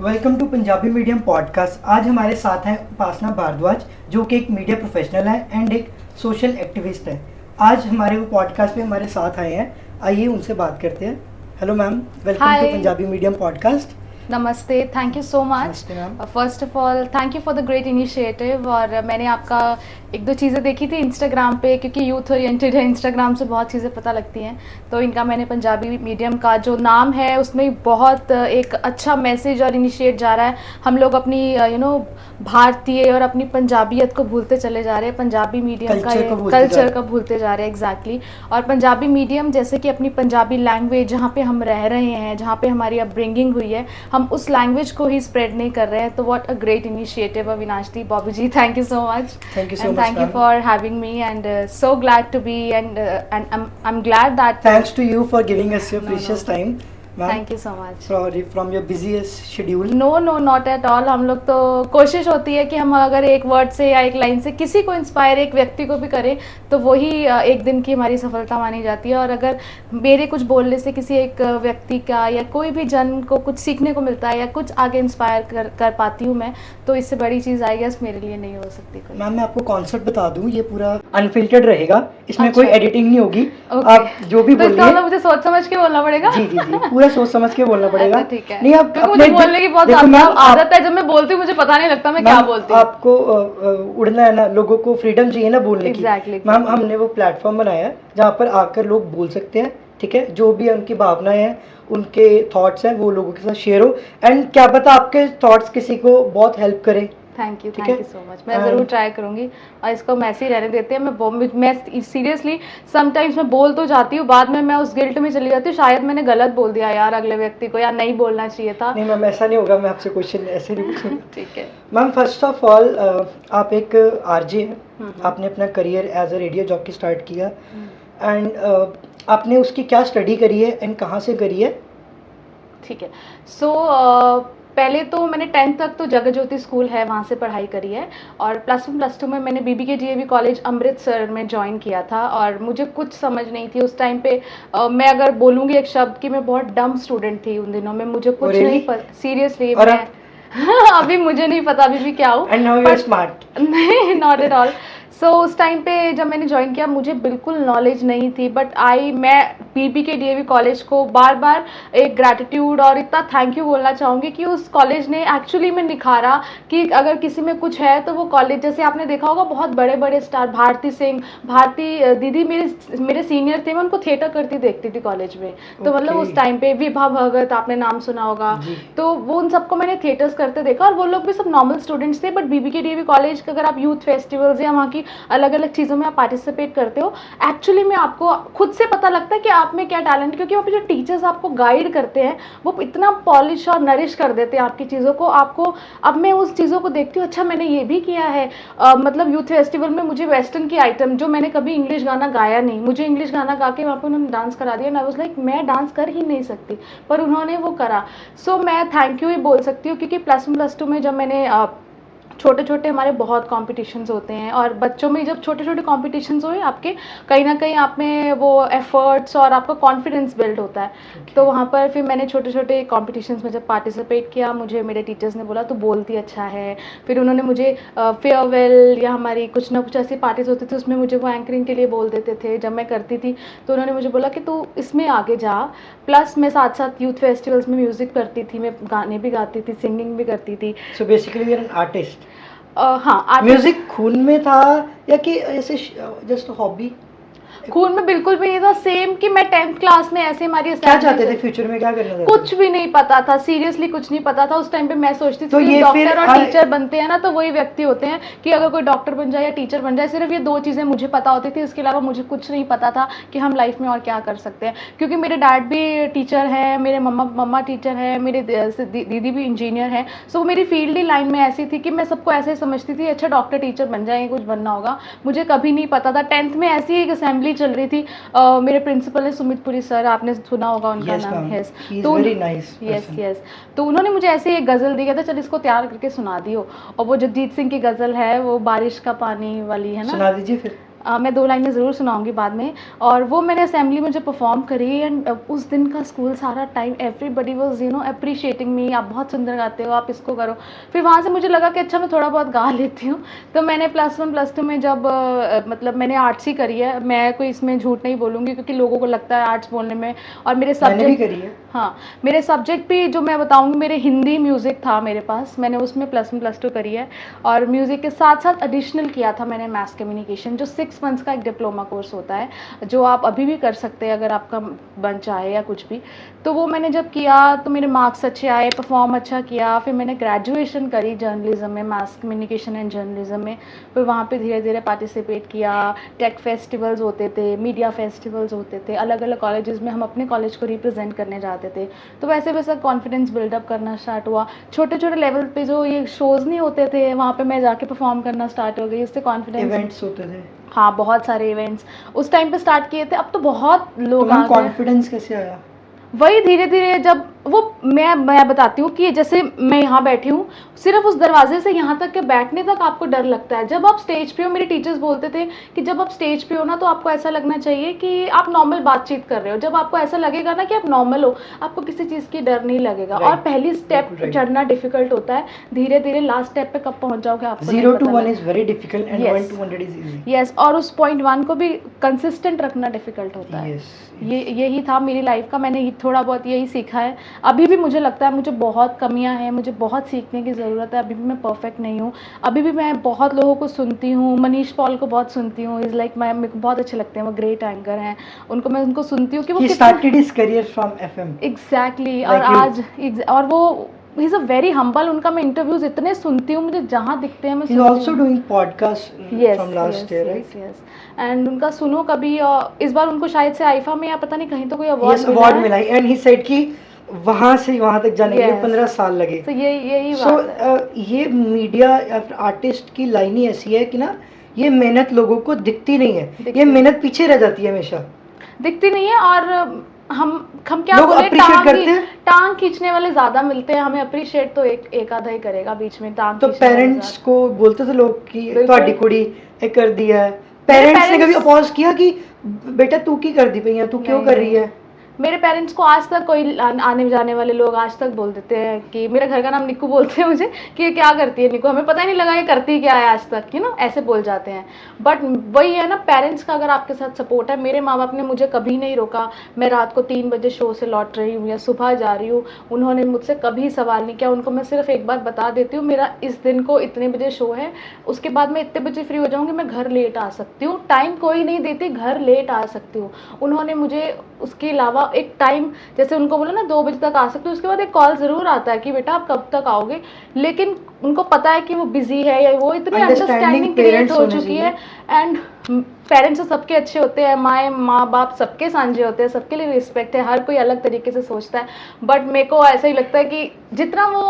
Welcome to Punjabi medium podcast. आज हमारे साथ हैं उपासना भारद्वाज, जो कि एक मीडिया प्रोफेशनल है एंड एक सोशल एक्टिविस्ट है। आज हमारे वो पॉडकास्ट में हमारे साथ आए हैं, आइए उनसे बात करते हैं। Hello ma'am, welcome to Punjabi medium podcast. नमस्ते, थैंक यू सो मच। नमस्ते ma'am. First of all thank you for the great initiative. और मैंने आपका एक दो चीज़ें देखी थी इंस्टाग्राम पे, क्योंकि यूथ ओरिएंटेड है, इंस्टाग्राम से बहुत चीज़ें पता लगती हैं। तो इनका मैंने पंजाबी मीडियम का जो नाम है उसमें बहुत एक अच्छा मैसेज और इनिशिएट जा रहा है। हम लोग अपनी भारतीय और अपनी पंजाबियत को भूलते चले जा रहे हैं। पंजाबी मीडियम का कल्चर को भूलते जा रहे हैं। एग्जैक्टली। और पंजाबी मीडियम जैसे कि अपनी पंजाबी लैंग्वेज जहाँ पे हम रह रहे हैं, जहाँ पे हमारी अपब्रिंगिंग हुई है, हम उस लैंग्वेज को ही स्प्रेड नहीं कर रहे हैं। तो what a great initiative Avinash ji, Bobby ji, thank you so much. Thank you so much. Thank you for having me, and so glad to be, and I'm glad that. Thanks to you for giving us your precious time. Thank you so much. From your busiest schedule. No, not at all. हम लोग तो कोशिश होती है कि हम अगर एक वर्ड से या एक लाइन से किसी को इंस्पायर, एक व्यक्ति को भी करें, तो वही एक दिन की हमारी सफलता मानी जाती है। और अगर मेरे कुछ बोलने से किसी एक व्यक्ति का या कोई भी जन को कुछ सीखने को मिलता है या कुछ आगे इंस्पायर कर पाती हूँ मैं, तो इससे बड़ी चीज़ आई गेस मेरे लिए नहीं हो सकती कोई। मैम, मैं आपको कॉन्सेप्ट बता दूं, ये पूरा अनफिल्टर्ड रहेगा, इसमें कोई एडिटिंग नहीं होगी। आप जो भी बोलिए, तो मुझे सोच समझ के बोलना पड़ेगा। जी जी जी, पूरा सोच समझ के बोलना पड़ेगा। ठीक है। नहीं, आप मुझे बोलने की बहुत आदत है। जब मैं बोलती हूँ मुझे पता नहीं लगता मैं क्या बोलती हूँ। आपको उड़ना है ना, लोगों को फ्रीडम चाहिए ना बोलने की। मैम, हमने वो प्लेटफॉर्म बनाया है जहाँ पर आकर लोग बोल सकते हैं, ठीक है। जो भी उनकी भावनाएं हैं, उनके थॉट्स हैं, वो लोगों के साथ शेयर हो। एंड क्या पता आपके थॉट्स किसी को बहुत हेल्प करे। Thank you so much. मैं ज़रूर ट्राई करूँगी और इसको मैसे ही रहने देते हैं। मैं सीरियसली समटाइम्स मैं बोल तो जाती हूँ, बाद में मैं उस गिल्ट में चली जाती हूँ, शायद मैंने गलत बोल दिया यार अगले व्यक्ति को, या नहीं बोलना चाहिए था। नहीं मैम, ऐसा नहीं होगा। मैं आपसे क्वेश्चन ऐसे नहीं पूछूंगा। ठीक है मैम, फर्स्ट ऑफ ऑल आप एक आरजे हैं। आपने अपना career as a radio jockey start किया एंड आपने उसकी क्या स्टडी करी है एंड कहाँ से करी है? ठीक है। सो पहले तो मैंने 10th तक तो जगत ज्योति स्कूल है, वहाँ से पढ़ाई करी है। और +1 +2 में मैंने BBK DAV कॉलेज अमृतसर में ज्वाइन किया था। और मुझे कुछ समझ नहीं थी उस टाइम पे। मैं अगर बोलूँगी एक शब्द कि मैं बहुत डम स्टूडेंट थी उन दिनों में, मुझे कुछ नहीं पता सीरियसली। मैं अभी मुझे नहीं पता अभी भी क्या हूँ। नहीं, नॉट एट ऑल। सो उस टाइम पे जब मैंने ज्वाइन किया मुझे बिल्कुल नॉलेज नहीं थी, बट मैं BBK DAV कॉलेज को बार बार एक ग्रैटिट्यूड और इतना थैंक यू बोलना चाहूँगी कि उस कॉलेज ने एक्चुअली में निखारा कि अगर किसी में कुछ है तो वो कॉलेज, जैसे आपने देखा होगा बहुत बड़े बड़े स्टार, भारती सिंह, भारती दीदी मेरे सीनियर थे, मैं उनको थिएटर करती देखती थी कॉलेज में। तो मतलब उस टाइम पे विभा भगत, आपने नाम सुना होगा, तो वो उन सबको मैंने थिएटर्स करते देखा। और वो लोग भी सब नॉर्मल स्टूडेंट्स थे, बट BBK DAV कॉलेज का अगर आप यूथ फेस्टिवल्स या वहाँ की अलग अलग चीज़ों में आप पार्टिसिपेट करते हो, एक्चुअली में आपको खुद से पता लगता है कि आप में क्या टैलेंट, क्योंकि वहाँ पे जो टीचर्स आपको गाइड करते हैं वो इतना पॉलिश और नरिश कर देते हैं आपकी चीज़ों को। आपको अब मैं उस चीज़ों को देखती हूँ, अच्छा मैंने ये भी किया है। मतलब यूथ फेस्टिवल में मुझे वेस्टर्न की आइटम, जो मैंने कभी इंग्लिश गाना गाया नहीं, मुझे इंग्लिश गाना गा के वहाँ पर उन्होंने डांस करा दिया। ना वाज लाइक मैं डांस कर ही नहीं सकती, पर उन्होंने वो करा। सो मैं थैंक यू ही बोल सकती हूँ, क्योंकि +1 +2 में जब मैंने छोटे छोटे हमारे बहुत कॉम्पिटिशन्स होते हैं, और बच्चों में जब छोटे छोटे कॉम्पिटिशन्स हुए आपके, कहीं ना कहीं आप में वो एफर्ट्स और आपका कॉन्फिडेंस बिल्ड होता है। तो वहाँ पर फिर मैंने छोटे छोटे कॉम्पिटिशन्स में जब पार्टिसिपेट किया, मुझे मेरे टीचर्स ने बोला तू बोलती अच्छा है। फिर उन्होंने मुझे फेयरवेल या हमारी कुछ ना कुछ ऐसी पार्टीज होती थी, उसमें मुझे वो एंकरिंग के लिए बोल देते थे जब मैं करती थी। तो उन्होंने मुझे बोला कि तू इसमें आगे जा। प्लस मैं साथ साथ यूथ फेस्टिवल्स में म्यूज़िक करती थी, मैं गाने भी गाती थी, सिंगिंग भी करती थी। So basically you are an artist. हाँ, म्यूजिक खून में था या कि ऐसे जस्ट हॉबी? खून में बिल्कुल भी नहीं था। सेम कि मैं 10th क्लास में ऐसे हमारी क्या चाहते थे फ्यूचर में, क्या करना था? कुछ भी नहीं पता था, सीरियसली कुछ नहीं पता था उस टाइम पे। मैं सोचती थी तो ये डॉक्टर और टीचर बनते हैं ना, तो वही व्यक्ति होते हैं कि अगर कोई डॉक्टर बन जाए या टीचर बन जाए, सिर्फ ये 2 चीज़ें मुझे पता होती थी। इसके अलावा मुझे कुछ नहीं पता था कि हम लाइफ में और क्या कर सकते हैं, क्योंकि मेरे डैड भी टीचर है, मेरे मम्मा टीचर है, मेरे दीदी भी इंजीनियर है। सो मेरी फील्ड ही लाइन में ऐसी थी कि मैं सबको ऐसे समझती थी, अच्छा डॉक्टर टीचर बन जाएंगे, कुछ बनना होगा। मुझे कभी नहीं पता था। 10th में ऐसी एक असेंबली चल रही थी, मेरे प्रिंसिपल है सुमित पुरी सर, आपने सुना होगा उनका नाम है। यस। तो उन्होंने मुझे ऐसे एक गज़ल दी, कहता चल इसको तैयार करके सुना दियो। और वो जगजीत सिंह की गज़ल है, वो बारिश का पानी वाली है ना, सुना दीजिए फिर। मैं 2 लाइनें ज़रूर सुनाऊँगी बाद में। और वो मैंने असेंबली में जब परफ़ॉर्म करी एंड उस दिन का स्कूल सारा टाइम एवरीबॉडी वाज़ एप्रिशिएटिंग मी, आप बहुत सुंदर गाते हो, आप इसको करो। फिर वहाँ से मुझे लगा कि अच्छा मैं थोड़ा बहुत गा लेती हूँ। तो मैंने +1 +2 में जब मतलब मैंने आर्ट्स ही करी है, मैं कोई इसमें झूठ नहीं बोलूँगी क्योंकि लोगों को लगता है आर्ट्स बोलने में। और मेरे मैंने भी सब्जेक्ट, करी है। हाँ, मेरे सब्जेक्ट भी जो मैं बताऊँगी, मेरे हिंदी म्यूज़िक था मेरे पास, मैंने उसमें +1 +2 करी है। और म्यूज़िक के साथ साथ एडिशनल किया था मैंने मास कम्युनिकेशन, जो 6 मंथ्स का एक डिप्लोमा कोर्स होता है, जो आप अभी भी कर सकते हैं अगर आपका मन चाहे या कुछ भी। तो वो मैंने जब किया तो मेरे मार्क्स अच्छे आए, परफॉर्म अच्छा किया। फिर मैंने ग्रेजुएशन करी जर्नलिज्म में, मास कम्युनिकेशन एंड जर्नलिज्म में। फिर वहाँ पे धीरे धीरे पार्टिसिपेट किया, टेक फेस्टिवल्स होते थे, मीडिया फेस्टिवल्स होते थे, अलग अलग कॉलेजेस में हम अपने कॉलेज को रिप्रेजेंट करने जाते थे। तो वैसे वैसा कॉन्फिडेंस बिल्डअप करना स्टार्ट हुआ। छोटे छोटे लेवल पे जो ये शोज़ नहीं होते थे, वहाँ पे मैं जाके परफॉर्म करना स्टार्ट हो गई, उससे कॉन्फिडेंस। इवेंट्स होते थे। हाँ, बहुत सारे इवेंट्स उस टाइम पे स्टार्ट किए थे। अब तो बहुत तो लोग आ मैम गए। कॉन्फिडेंस कैसे आया? वही धीरे धीरे जब वो मैं बताती हूँ कि जैसे मैं यहाँ बैठी हूँ, सिर्फ उस दरवाजे से यहाँ तक के बैठने तक आपको डर लगता है। जब आप स्टेज पे हो, मेरे टीचर्स बोलते थे कि जब आप स्टेज पे हो ना, तो आपको ऐसा लगना चाहिए कि आप नॉर्मल बातचीत कर रहे हो। जब आपको ऐसा लगेगा ना कि आप नॉर्मल हो, आपको किसी चीज़ की डर नहीं लगेगा। और Right, पहली स्टेप बिल्कुल right. चढ़ना डिफिकल्ट होता है, धीरे धीरे लास्ट स्टेप पे कब पहुँच जाओगे आपको नहीं 0 to पता 1 लगेगा। is very difficult and Yes. 1 to 100 is easy. Yes, और उस पॉइंट 1 को भी कंसिस्टेंट रखना डिफिकल्ट होता है। Yes, यही था मेरी लाइफ का, मैंने थोड़ा बहुत यही सीखा है। अभी भी मुझे लगता है मुझे बहुत कमियां हैं, मुझे बहुत सीखने की ज़रूरत है, अभी भी मैं परफेक्ट नहीं हूँ। अभी भी मैं बहुत लोगों को सुनती हूँ, मनीष पॉल को बहुत सुनती हूँ, इज़ लाइक मेरे को बहुत अच्छे लगते हैं, वो ग्रेट एंकर हैं। मैं उनको सुनती हूँ कि वो He started his career from FM. Exactly. Like और you. आज और वो ही इज़ अ वेरी हम्बल। उनका मैं इंटरव्यूज़ इतने सुनती हूँ, मुझे जहाँ दिखते हैं मैं He's सुनती also हूँ। doing podcast from last year, right? Yes. And उनका सुनो कभी। इस बार उनको शायद से आईफा में या पता नहीं कहीं तो कोई Yes, अवार्ड award मिला है and he said कि वहाँ से वहाँ तक जाने के लिए Yes. 15 साल लगे। तो यही So बात है। ये मीडिया या फिर आर्टिस्ट की लाइन ही ऐसी है कि ना, ये मेहनत लोगों को दिखती नहीं है, दिखती ये मेहनत पीछे रह जाती है हमेशा। दिखती नहीं है। और हम क्या लोग बोले, appreciate करते हैं। टांग खींचने वाले ज्यादा मिलते हैं, हमें अप्रिशिएट तो एक आधा ही करेगा बीच में टांग तो खींचने वाले पेरेंट्स ज्यादा। को बोलते थे लोग कि बिल्कुल। ਤੁਹਾਡੀ ਕੁੜੀ ਇਹ करदी है, पेरेंट्स ने कभी अपोज किया कि बेटा तू की करदी पई है, तू क्यों कर रही है? मेरे पेरेंट्स को आज तक कोई आने जाने वाले लोग आज तक बोल देते हैं कि मेरे घर का नाम निक्कू बोलते हैं मुझे, कि ये क्या करती है निक्कू, हमें पता ही नहीं लगा ये करती क्या है आज तक, ऐसे बोल जाते हैं। बट वही है ना, पेरेंट्स का अगर आपके साथ सपोर्ट है। मेरे माँ बाप ने मुझे कभी नहीं रोका। मैं रात को 3 बजे शो से लौट रही हूँ या सुबह जा रही हूँ, उन्होंने मुझसे कभी सवाल नहीं किया। उनको मैं सिर्फ एक बार बता देती हूँ, मेरा इस दिन को इतने बजे शो है, उसके बाद मैं इतने बजे फ्री हो जाऊँगी, मैं घर लेट आ सकती हूँ। टाइम कोई नहीं देती, घर लेट आ सकती हूँ। उन्होंने मुझे उसके अलावा एक टाइम, जैसे उनको बोला ना 2 बजे तक आ सकते हो, उसके बाद एक कॉल ज़रूर आता है कि बेटा आप कब तक आओगे। लेकिन उनको पता है कि वो बिजी है, या वो इतनी अंडरस्टैंडिंग क्रिएट हो चुकी है। एंड पेरेंट्स तो सबके अच्छे होते हैं, माँ बाप सबके सांझे होते हैं, सबके लिए रिस्पेक्ट है, हर कोई अलग तरीके से सोचता है। बट मेरे को ऐसा ही लगता है कि जितना वो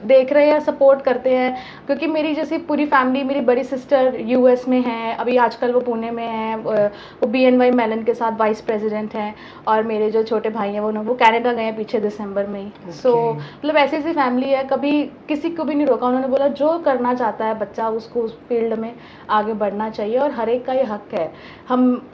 देख रहे हैं, सपोर्ट करते हैं, क्योंकि मेरी जैसी पूरी फैमिली, मेरी बड़ी सिस्टर यूएस में है, अभी आजकल वो पुणे में है, वो BNY मेलन के साथ वाइस प्रेसिडेंट हैं। और मेरे जो छोटे भाई हैं वो कनाडा गए हैं पीछे दिसंबर में ही। सो मतलब ऐसी ऐसी फैमिली है, कभी किसी को भी नहीं रोका। उन्होंने बोला जो करना चाहता है बच्चा, उसको उस फील्ड में आगे बढ़ना चाहिए, और हर एक का ये हक है। हम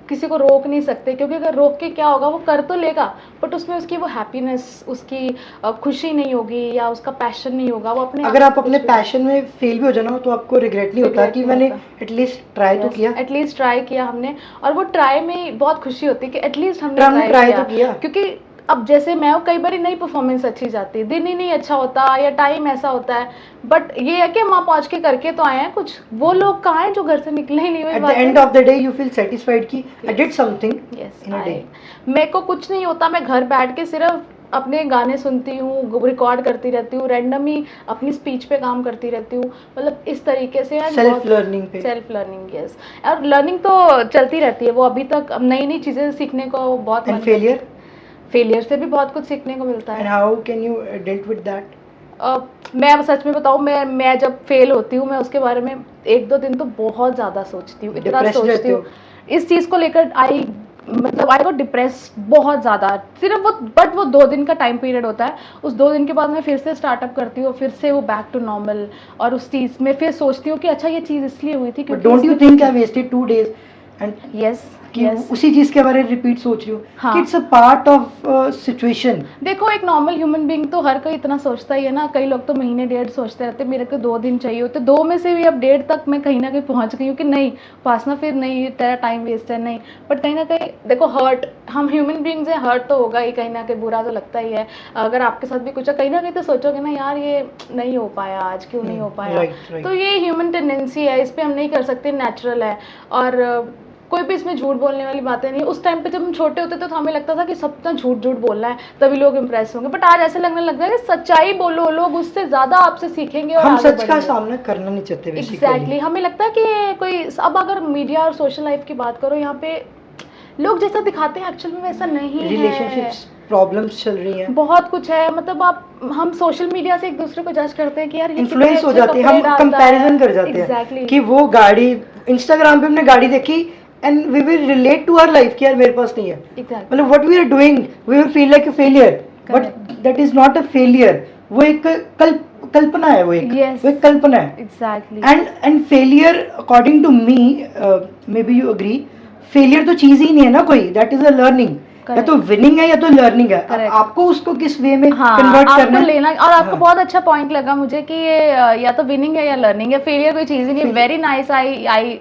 किसी को रोक नहीं सकते, क्योंकि अगर रोक के क्या होगा, वो कर तो लेगा बट उसमें उसकी वो हैप्पीनेस, उसकी खुशी नहीं होगी, या उसका पैशन नहीं होगा। वो अपने अगर आप अपने पैशन में फेल भी हो जाना तो आपको रिग्रेट नहीं होता कि मैंने एटलीस्ट ट्राई तो किया। एटलीस्ट ट्राई किया हमने, और वो ट्राई में बहुत खुशी होती है कि एटलीस्ट हमने ट्राई तो किया। क्योंकि अब जैसे मैं कई बार नई परफॉर्मेंस अच्छी जाती है, दिन ही नहीं अच्छा होता, या टाइम ऐसा होता है, बट ये है कि हम वहाँ पहुँच के करके तो आए हैं कुछ। वो लोग कहाँ हैं जो घर से निकले ही नहीं हुए। At the end of the day you feel satisfied कि I did something in a day. मेरे को कुछ नहीं होता, मैं घर बैठ के सिर्फ अपने गाने सुनती हूँ, रिकॉर्ड करती रहती हूँ, रैंडमली अपनी स्पीच पे काम करती रहती हूँ, मतलब इस तरीके से। Self learning yes. और लर्निंग तो चलती रहती है, वो अभी तक नई चीज़ें सीखने को बहुत। एंड फेलियर से भी बहुत कुछ सीखने को मिलता है। And how can you deal with that? मैं सच में बताऊँ, मैं जब फेल होती हूँ, मैं उसके बारे में 1-2 दिन तो बहुत ज़्यादा सोचती हूँ, इतना सोचती हूँ इस चीज़ को लेकर। आई मतलब आई गॉट डिप्रेस्ड बहुत ज़्यादा, सिर्फ वो बट वो 2 दिन का टाइम पीरियड होता है, उस 2 दिन के बाद मैं फिर से स्टार्टअप करती हूँ, फिर से वो बैक टू नॉर्मल, और उस चीज़ में फिर सोचती हूँ कि अच्छा ये चीज़ इसलिए हुई थी क्योंकि don't you think I wasted 2 days and yes कि उसी चीज के बारे में रिपीट सोच रही हूँ हाँ। कि it's a part of situation. देखो एक नॉर्मल ह्यूमन बीइंग तो हर कोई इतना सोचता ही है ना, कई लोग तो महीने डेढ़ सोचते रहते, मेरे को 2 दिन चाहिए होते, 2 में से भी अब 1.5 तक मैं कहीं ना कहीं पहुंच गई हूँ कि नहीं उपासना फिर नहीं, तेरा टाइम वेस्ट है, नहीं। बट कहीं ना कहीं देखो हर्ट, हम ह्यूमन बीइंग्स हैं, हर्ट तो होगा ही, कहीं ना कहीं बुरा तो लगता ही है। अगर आपके साथ भी कुछ है कहीं ना कहीं तो सोचोगे ना यार ये नहीं हो पाया आज, क्यों नहीं हो पाया। right. तो ये ह्यूमन टेंडेंसी है, इस पर हम नहीं कर सकते, नेचुरल है। और कोई भी इसमें झूठ बोलने वाली बातें नहीं। उस टाइम पे जब हम छोटे होते थे तो हमें लगता था कि सब तो झूठ झूठ बोलना है तभी लोग इंप्रेस होंगे, बट आज ऐसे लगने लग रहा है कि सच्चाई बोलो, लोग उससे ज्यादा आपसे सीखेंगे और हम आगे सच का बढ़ेंगे। सामना करना नहीं चाहते एग्जैक्टली हमें लगता है कि कोई, अब अगर मीडिया और सोशल लाइफ की बात करो, यहाँ पे लोग जैसा दिखाते हैं एक्चुअल में वैसा नहीं है। रिलेशनशिप्स प्रॉब्लम्स चल रही हैं, बहुत कुछ है, मतलब हम सोशल मीडिया से एक दूसरे को जज करते हैं कि यार ये इन्फ्लुएंस हो जाते हैं, हम कंपैरिजन कर जाते हैं एग्जैक्टली कि वो गाड़ी इंस्टाग्राम पे हमने गाड़ी देखी and we will relate to our life कि यार मेरे पास नहीं है, एग्जैक्टली मतलब what we are doing we will feel like a failure, but that is not a failure, वो एक कल्पना है, वो Yes. एक कल्पना है। Exactly and failure according to me, maybe you agree, failure तो चीज ही नहीं है ना कोई, दैट इज अ लर्निंग, या तो विनिंग है या तो लर्निंग है। Correct. आपको उसको किस वे में हाँ, कन्वर्ट आपको करना है। लेना, और आपका हाँ। बहुत अच्छा पॉइंट लगा मुझे कि ये या तो विनिंग है या लर्निंग है, फेलियर कोई चीज़ ही नहीं। Very nice, I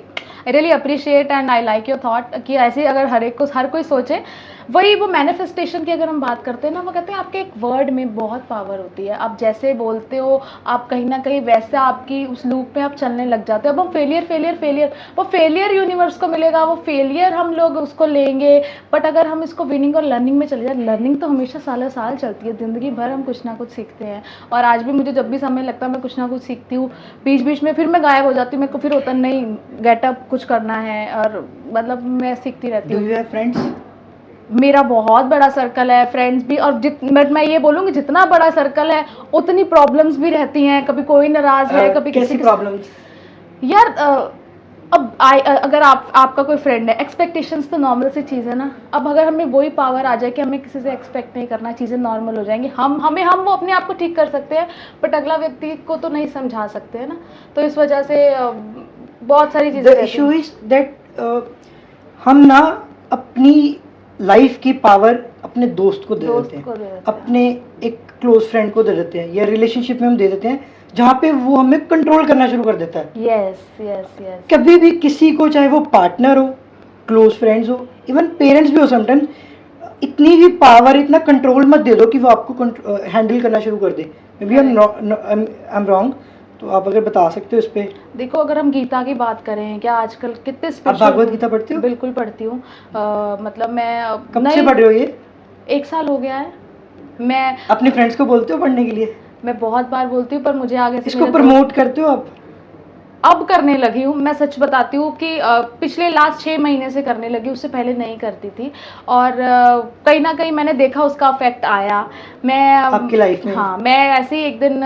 really appreciate and I like your thought कि ऐसे अगर हर कोई सोचे। वही वो मैनिफेस्टेशन की अगर हम बात करते हैं ना, वो कहते हैं आपके एक वर्ड में बहुत पावर होती है, आप जैसे बोलते हो आप कहीं ना कहीं वैसे आपकी उस लूप में आप चलने लग जाते हो। अब हम फेलियर फेलियर फेलियर, वो फेलियर यूनिवर्स को मिलेगा, वो फेलियर हम लोग उसको लेंगे, बट अगर हम इसको विनिंग और लर्निंग में चले जाए, लर्निंग तो हमेशा सालों साल चलती है, ज़िंदगी भर हम कुछ ना कुछ सीखते हैं। और आज भी मुझे जब भी समय लगता है मैं कुछ ना कुछ सीखती हूँ, बीच बीच में फिर मैं गायब हो जाती हूँ, मेरे को फिर होता नहीं गेटअप कुछ करना है, और मतलब मैं सीखती रहती डू हूँ। You have friends? मेरा बहुत बड़ा सर्कल है, फ्रेंड्स भी, और बट मैं ये बोलूँगी जितना बड़ा सर्कल है उतनी प्रॉब्लम्स भी रहती हैं, कभी कोई नाराज़ है, कभी कैसी प्रॉब्लम्स? यार अब अगर आपका कोई फ्रेंड है, एक्सपेक्टेशंस तो नॉर्मल सी चीज़ है ना। अब अगर हमें वही पावर आ जाए कि हमें किसी से एक्सपेक्ट नहीं करना, चीज़ें नॉर्मल हो जाएंगी, हम वो अपने आप को ठीक कर सकते हैं, बट अगला व्यक्ति को तो नहीं समझा सकते हैं ना। तो इस वजह से बहुत सारी चीज़ें। द इशू इज दैट हम ना अपनी लाइफ की पावर अपने दोस्त को दे देते हैं, अपने एक क्लोज फ्रेंड को दे देते हैं, या रिलेशनशिप में हम दे देते हैं जहाँ पे वो हमें कंट्रोल करना शुरू कर देता है। Yes yes yes. कभी भी किसी को, चाहे वो पार्टनर हो, क्लोज फ्रेंड्स हो, इवन पेरेंट्स भी हो, समटाइम्स इतनी भी पावर, इतना कंट्रोल मत दे दो कि वो आपको हैंडल करना शुरू कर दे। Maybe I am wrong, तो आप अगर बता सकते हो इस पे। देखो अगर हम गीता की बात करें, क्या आजकल कितने आप भागवत गीता पढ़ते हो? बिल्कुल पढ़ती हूँ। मतलब मैं कब से पढ़ रहे हो ये? 1 साल हो गया है। मैं अपने फ्रेंड्स को बोलते हो पढ़ने के लिए? मैं बहुत बार बोलती हूँ, पर मुझे आगे से इसको प्रमोट करते हो आप? अब करने लगी हूँ। मैं सच बताती हूँ कि पिछले लास्ट 6 महीने से करने लगी, उससे पहले नहीं करती थी, और कहीं ना कहीं मैंने देखा उसका इफेक्ट आया। मैं आपकी लाइफ में? हाँ, मैं ऐसे ही एक दिन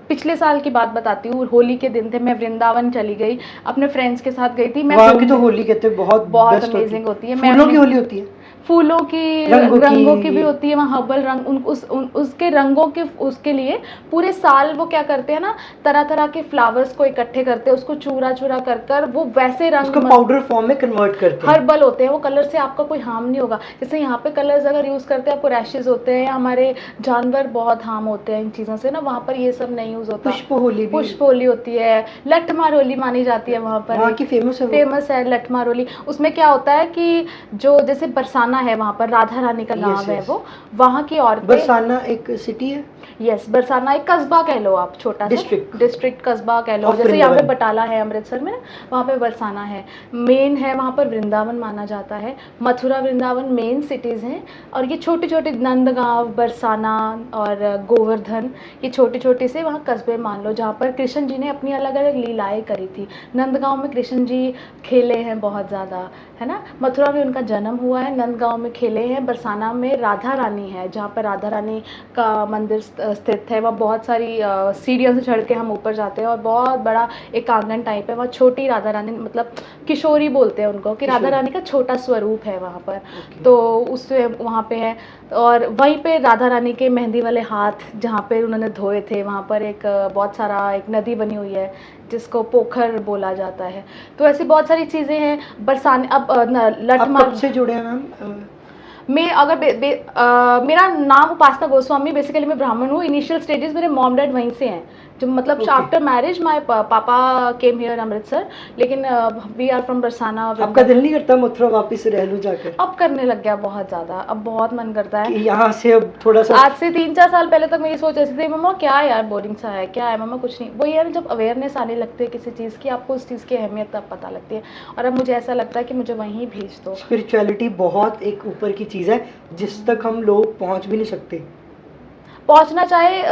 पिछले साल की बात बताती हूँ, होली के दिन थे, मैं वृंदावन चली गई, अपने फ्रेंड्स के साथ गई थी। मैं वहाँ की तो होली कहते हैं बहुत अमेजिंग होती है। फूलों की होली होती है, फूलों की, रंगों की भी होती है वहाँ, हर्बल रंग, उसके रंगों के, उसके लिए पूरे साल वो क्या करते हैं ना, तरह तरह के फ्लावर्स को इकट्ठे करते हैं, उसको चूरा चूरा कर कर वो वैसे रंग उसको पाउडर फॉर्म में कन्वर्ट करते हैं। हर्बल होते हैं वो, कलर से आपका कोई हार्म नहीं होगा। जैसे यहाँ पे कलर्स अगर यूज़ करते हैं आपको रैशेज होते हैं, हमारे जानवर बहुत हार्म होते हैं इन चीज़ों से ना, वहाँ पर ये सब नहीं यूज़ होता। पुष्प होली होती है, लठमार होली मानी जाती है वहाँ पर, वहाँ की फेमस है लठमार होली। उसमें क्या होता है कि जो जैसे बरसाना है, वहाँ पर राधा रानी का गांव है वो, वहाँ की औरतें, बरसाना एक सिटी है। यस, बरसाना एक कस्बा कह लो आप, छोटा सा डिस्ट्रिक्ट कस्बा कह लो। जैसे यहाँ पे बटाला है अमृतसर में, वहाँ पे बरसाना है, मेन है वहाँ पर वृंदावन माना जाता है, मथुरा वृंदावन मेन सिटीज़ हैं, और ये छोटे छोटे नंदगांव, बरसाना और गोवर्धन, ये छोटे छोटे से वहाँ कस्बे मान लो, जहाँ पर कृष्ण जी ने अपनी अलग अलग लीलाएँ करी थी। नंदगांव में कृष्ण जी खेले हैं बहुत ज़्यादा, है ना। मथुरा में उनका जन्म हुआ है, गांव में खेले हैं। बरसाना में राधा रानी है, जहाँ पर राधा रानी का मंदिर स्थित है। वहाँ बहुत सारी सीढ़ियों से चढ़ के हम ऊपर जाते हैं और बहुत बड़ा एक आंगन टाइप है। वहाँ छोटी राधा रानी, मतलब किशोरी बोलते हैं उनको, कि राधा रानी का छोटा स्वरूप है वहाँ पर। तो उससे वहाँ पे है। और वहीं पे राधा रानी के मेहंदी वाले हाथ जहाँ पे उन्होंने धोए थे, वहाँ पर एक बहुत सारा एक नदी बनी हुई है जिसको पोखर बोला जाता है। तो ऐसी बहुत सारी चीज़ें हैं। बरसाने अब लठमार कब से जुड़े हैं मैम? मैं अगर मेरा नाम उपासना गोस्वामी, बेसिकली मैं ब्राह्मण हूँ। इनिशियल स्टेजेस मेरे मॉम डैड वहीं से हैं, जो मतलब आफ्टर मैरिज माय पापा केम हियर अमृतसर, लेकिन वी आर फ्रॉम बरसाना। आपका दिल नहीं करता मथुरा वापस रह लूं जाकर? अब करने लग गया बहुत ज़्यादा, अब बहुत मन करता है कि यहाँ से अब थोड़ा सा। आज से 3-4 साल पहले तक मेरी सोच ऐसी थी, मम्मा क्या है यार बोरिंग सा है, क्या है मम्मा कुछ नहीं। वही यार, जब अवेयरनेस आने लगती है किसी चीज़ की, आपको उस चीज़ की अहमियत तब पता लगती है। और अब मुझे ऐसा लगता है कि मुझे वहीं भेज दो। स्पिरिचुअलिटी बहुत एक ऊपर की चीज़ है जिस तक हम लोग पहुँच भी नहीं सकते। पहुंचना चाहे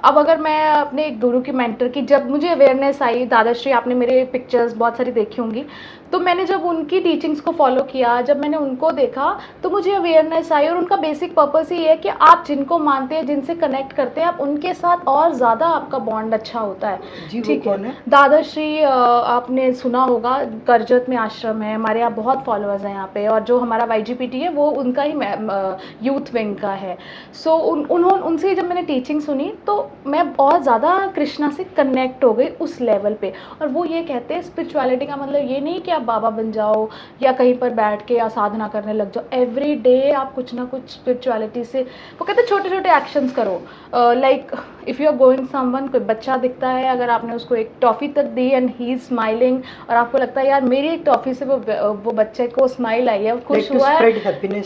अब अगर मैं अपने एक गुरु की मेंटर की, जब मुझे अवेयरनेस आई, दादाश्री, आपने मेरे पिक्चर्स बहुत सारी देखी होंगी, तो मैंने जब उनकी टीचिंग्स को फॉलो किया, जब मैंने उनको देखा, तो मुझे अवेयरनेस आई। और उनका बेसिक पर्पस ही है कि आप जिनको मानते हैं, जिनसे कनेक्ट करते हैं, आप उनके साथ और ज़्यादा आपका बॉन्ड अच्छा होता है। जी, वो ठीक कौन है? दादाश्री, आपने सुना होगा, करजत में आश्रम है हमारे यहाँ, बहुत फॉलोअर्स हैं यहाँ पे। और जो हमारा YGPT है वो उनका ही यूथ विंग का है। सो उन्होंने उनसे जब मैंने टीचिंग सुनी तो मैं बहुत ज़्यादा कृष्णा से कनेक्ट हो गई उस लेवल पे। और वो ये कहते हैं स्पिरिचुअलिटी का मतलब ये नहीं कि आप बाबा बन जाओ या कहीं पर बैठ के या साधना करने लग जाओ। एवरी डे आप कुछ ना कुछ स्पिरिचुअलिटी से, वो कहते हैं छोटे छोटे एक्शंस करो। Like if you are going someone, कोई बच्चा दिखता है, अगर आपने उसको एक टॉफ़ी तक दी एंड ही इज स्माइलिंग, और आपको लगता है यार मेरी एक टॉफ़ी से वो बच्चे को स्माइल आई है, वो खुश हुआ है,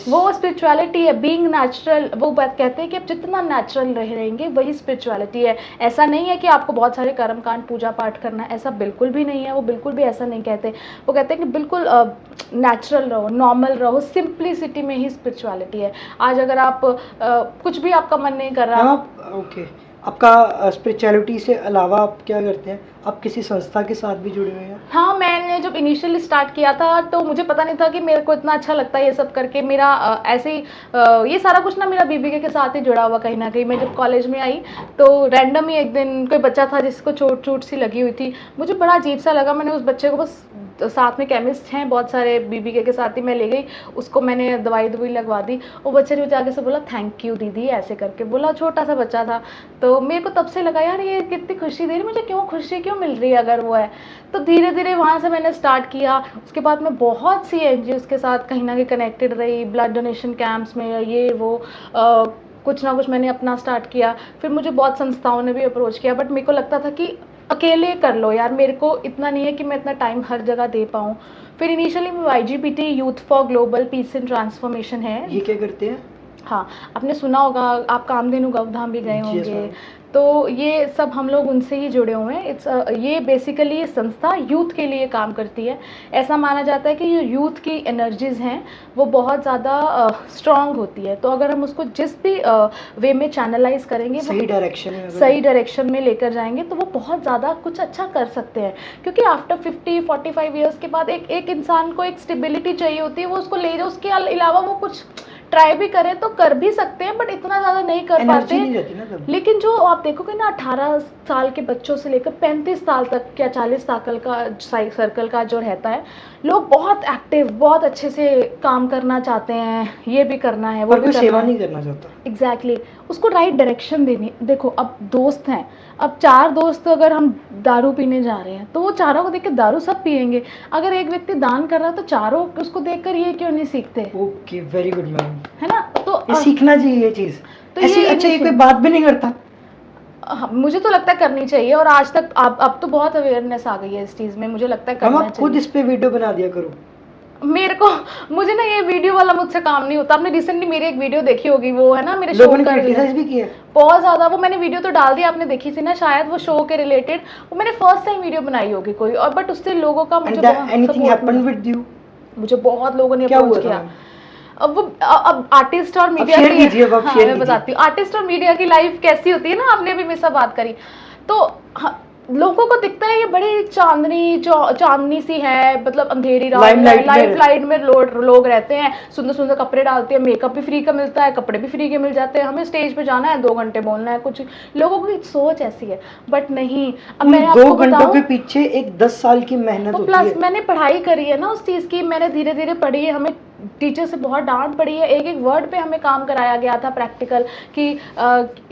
वो स्पिरिचुअलिटी है। बीइंग नेचुरल, वो बात कहते हैं कि आप जितना नेचुरल रहेंगे वही स्पिरिचुअलिटी है। ऐसा नहीं है कि आपको बहुत सारे कर्म कांड पूजा पाठ करना है, ऐसा बिल्कुल भी नहीं है। वो बिल्कुल भी ऐसा नहीं कहते। वो कहते हैं कि बिल्कुल नेचुरल रहो, नॉर्मल रहो, सिंप्लिसिटी में ही स्पिरिचुअलिटी है। आज अगर आप कुछ भी आपका मन नहीं कर रहा, ओके, आपका स्पिरिचुअलिटी से अलावा आप क्या करते हैं? आप किसी संस्था के साथ भी जुड़े हुए हैं? हाँ, मैंने जब इनिशियली स्टार्ट किया था तो मुझे पता नहीं था कि मेरे को इतना अच्छा लगता है ये सब करके। मेरा ऐसे ही ये सारा कुछ ना मेरा बीबीके के साथ ही जुड़ा हुआ कहीं ना कहीं। मैं जब कॉलेज में आई तो रैंडम ही एक दिन कोई बच्चा था जिसको चोट चोट सी लगी हुई थी। मुझे बड़ा अजीब सा लगा। मैंने उस बच्चे को, बस साथ में केमिस्ट हैं बहुत सारे बीबीके के साथ ही, मैं ले गई उसको, मैंने दवाई लगवा दी। वो बच्चे ने मुझे आगे से बोला थैंक यू दीदी, ऐसे करके बोला। छोटा सा बच्चा था। तो मेरे को तब से लगा यार ये कितनी खुशी दे रही, मुझे क्यों खुशी क्यों मिल रही है अगर वो है। तो धीरे धीरे वहाँ से मैंने स्टार्ट किया। उसके बाद मैं बहुत सी NGOs के साथ कहीं ना कहीं कनेक्टेड रही, ब्लड डोनेशन कैंप्स में, ये वो कुछ ना कुछ मैंने अपना स्टार्ट किया। फिर मुझे बहुत संस्थाओं ने भी अप्रोच किया, बट मेरे को लगता था कि अकेले कर लो यार, मेरे को इतना नहीं है कि मैं इतना टाइम हर जगह दे पाऊँ। फिर इनिशियली मैं YGPT, youth for global piece and transformation है। ये क्या करते हैं? हाँ, आपने सुना होगा, आप कामधेनु गौधाम भी गए होंगे, तो ये सब हम लोग उनसे ही जुड़े हुए हैं। ये बेसिकली संस्था यूथ के लिए काम करती है। ऐसा माना जाता है कि ये यूथ की एनर्जीज़ हैं वो बहुत ज़्यादा स्ट्रॉन्ग होती है। तो अगर हम उसको जिस भी वे में चैनलाइज करेंगे, सही डायरेक्शन में लेकर जाएंगे, तो वो बहुत ज़्यादा कुछ अच्छा कर सकते हैं। क्योंकि आफ्टर 50-45 ईयर्स के बाद एक इंसान को एक स्टेबिलिटी चाहिए होती है, वो उसको ले जाए, उसके अलावा वो कुछ ट्राई भी करें तो कर भी सकते हैं, बट इतना ज़्यादा नहीं कर पाते। लेकिन जो आप देखोगे ना, 18 साल के बच्चों से लेकर 35 साल तक या 40 साल का सर्कल का जो रहता है, लोग बहुत एक्टिव, बहुत अच्छे से काम करना चाहते हैं, ये भी करना है, वो भी करना सेवा नहीं करना चाहता। एग्जैक्टली, उसको राइट डायरेक्शन देनी। देखो अब दोस्त हैं, अब 4 दोस्त अगर हम दारू पीने जा रहे हैं तो वो चारों को देख के दारू सब पियेंगे। अगर एक व्यक्ति दान कर रहा है तो चारों उसको देखकर ये क्यों नहीं सीखते? ओके, वेरी गुड मैम, है ना? तो ये सीखना चाहिए ये चीज़। तो ऐसी अच्छा, ये कोई बात भी नहीं करता। मुझे तो लगता है करनी चाहिए, और आज तक अब तो बहुत अवेयरनेस आ गई है इस चीज़ में, मुझे लगता है करना चाहिए। खुद इस पे वीडियो बना दिया करो। मुझे ना ये वीडियो वाला मुझसे काम नहीं होता। आपने रिसेंटली मेरी एक वीडियो देखी होगी, वो है ना मेरे शो का, क्रिटिसाइज भी किया बहुत ज़्यादा। वो मैंने वीडियो तो डाल दी, आपने देखी थी ना शायद, वो शो के रिलेटेड। वो मैंने फर्स्ट टाइम वीडियो बनाई होगी कोई, और बट उससे लोगों का मुझे बहुत लोगों ने अप्रोच किया। अब आर्टिस्ट और मीडिया की, मैं बताती हूँ आर्टिस्ट और मीडिया की लाइफ कैसी होती है ना, आपने अभी मेरे साथ बात करी। तो लोगों को दिखता है ये बड़ी चांदनी सी है, मतलब अंधेरी रात Limelight लाइफ में। लाइट में लोग रहते हैं, सुंदर सुंदर कपड़े डालते हैं, मेकअप भी फ्री का मिलता है, कपड़े भी फ्री के मिल जाते हैं, हमें स्टेज पे जाना है 2 घंटे बोलना है, कुछ लोगों की सोच ऐसी है। बट नहीं, अब उन मैं 2 आपको घंटों बताऊं, के पीछे एक 10 साल की मेहनत तो होती प्लस है। मैंने पढ़ाई करी है ना उस चीज़ की, मैंने धीरे धीरे पढ़ी है, हमें टीचर से बहुत डांट पड़ी है, एक एक वर्ड पे हमें काम कराया गया था प्रैक्टिकल कि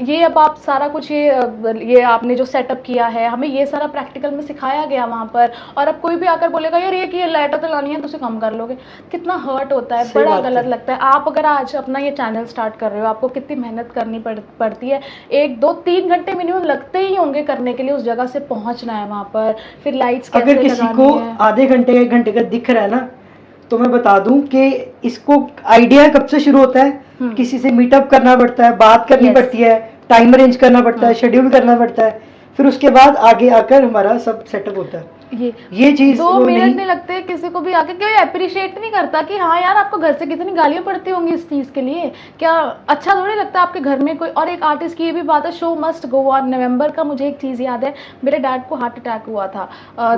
ये अब आप सारा कुछ ये आपने जो सेटअप किया है, हमें ये सारा प्रैक्टिकल में सिखाया गया वहाँ पर। और अब कोई भी आकर बोलेगा यार ये कि ये लाइटर तो लानी है तो उसे कम कर लोगे, कितना हर्ट होता है, सही बड़ा बात है। गलत लगता है। आप अगर आज अपना ये चैनल स्टार्ट कर रहे हो, आपको कितनी मेहनत करनी पड़ती है, 1 2 3 घंटे मिनिमम लगते ही होंगे करने के लिए, उस जगह से पहुँचना है वहाँ पर, फिर लाइट्स कैसे अगर किसी लगानी को है। आधे घंटे 1 घंटे का दिख रहा है ना, तो मैं बता दूं कि इसको आइडिया कब से शुरू होता है, किसी से मीटअप करना पड़ता है, बात करनी Yes. पड़ती है, टाइम अरेंज करना पड़ता है, शेड्यूल करना पड़ता है, फिर उसके बाद आगे आकर हमारा सब सेटअप होता है। ये चीज 2 वो मिनट नहीं, नहीं लगते किसी को भी आके, कोई अप्रिशिएट नहीं करता कि हाँ यार आपको घर से कितनी गालियां पड़ती होंगी इस चीज़ के लिए, क्या अच्छा थोड़ी लगता है आपके घर में कोई। और एक आर्टिस्ट की ये भी बात है, शो मस्ट गो ऑन। नवंबर का मुझे एक चीज़ याद है, मेरे डैड को हार्ट अटैक हुआ था,